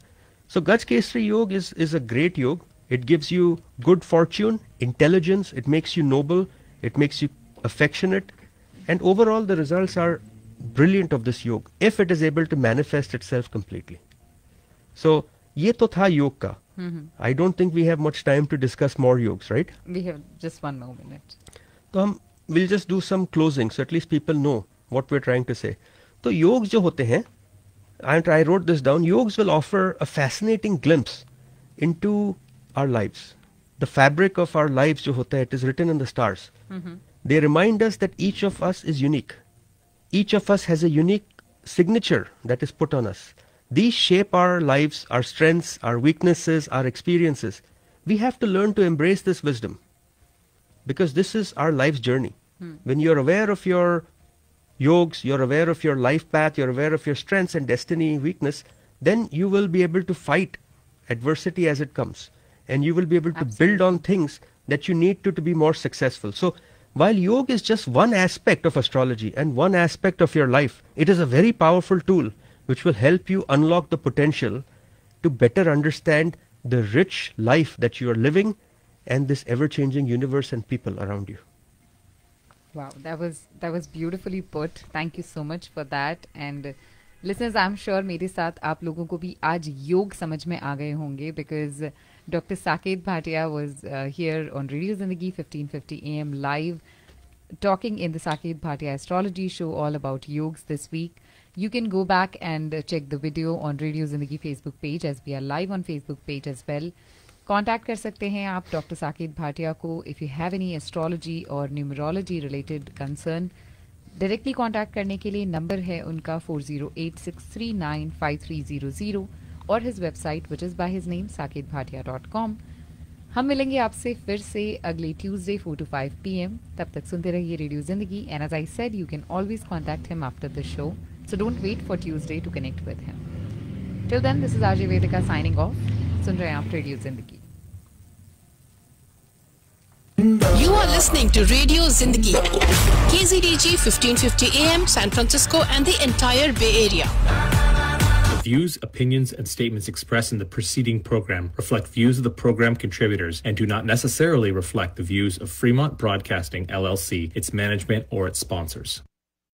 [SPEAKER 3] So Gaj Kesari Yoga is a great yoga. It gives you good fortune, intelligence, it makes you noble, it makes you affectionate, and overall the results are brilliant of this yoga if it is able to manifest itself completely. So ये तो था योग का. I don't think we have much time to discuss more yogs, right?
[SPEAKER 2] We have just 1 more minute.
[SPEAKER 3] तो हम we'll just do some closing so at least people know what we're trying to say. तो योग जो होते हैं, and I wrote this down, yogs will offer a fascinating glimpse into our lives. the fabric of our lives jo hota hai, it is written in the stars. They remind us that each of us is unique. Each of us has a unique signature that is put on us. These shape our lives, our strengths, our weaknesses, our experiences. We have to learn to embrace this wisdom because this is our life's journey. When you're aware of your yogs, you're aware of your life path, you're aware of your strengths and destiny, weakness, then you will be able to fight adversity as it comes. And you will be able to build on things that you need to be more successful. So while yoga is just one aspect of astrology and one aspect of your life, it is a very powerful tool which will help you unlock the potential to better understand the rich life that you are living and this ever-changing universe and people around you.
[SPEAKER 2] Wow, that was beautifully put. Thank you so much for that. And listeners, I'm sure मेरे साथ आप लोगों को भी आज योग समझ में आ गए होंगे because Dr. Saket Bhatia was here on Radio Zindagi 1550 AM live talking in the Saket Bhatia Astrology Show all about yogs this week. You can go back and check the video on Radio Zindagi Facebook page as we are live on Facebook page as well. Contact कर सकते हैं आप Dr. Saket Bhatia को if you have any astrology or numerology related concern. Directly contact करने के लिए number है उनका 4086395300 और his website which is by his name saketbhatia.com. हम मिलेंगे आपसे फिर से अगले Tuesday 4 to 5 PM. तब तक सुनते रहिए रेडियो जिंदगी. And as I said, you can always contact him after the show. So don't wait for Tuesday to connect with him. Till then, this is RJ Vedika signing off. सुन रहे हैं आप radio जिंदगी.
[SPEAKER 6] You are listening to Radio Zindagi, KZDG 1550 AM, San Francisco and the entire Bay Area.
[SPEAKER 1] The views, opinions, and statements expressed in the preceding program reflect views of the program contributors and do not necessarily reflect the views of Fremont Broadcasting, LLC, its management, or its sponsors.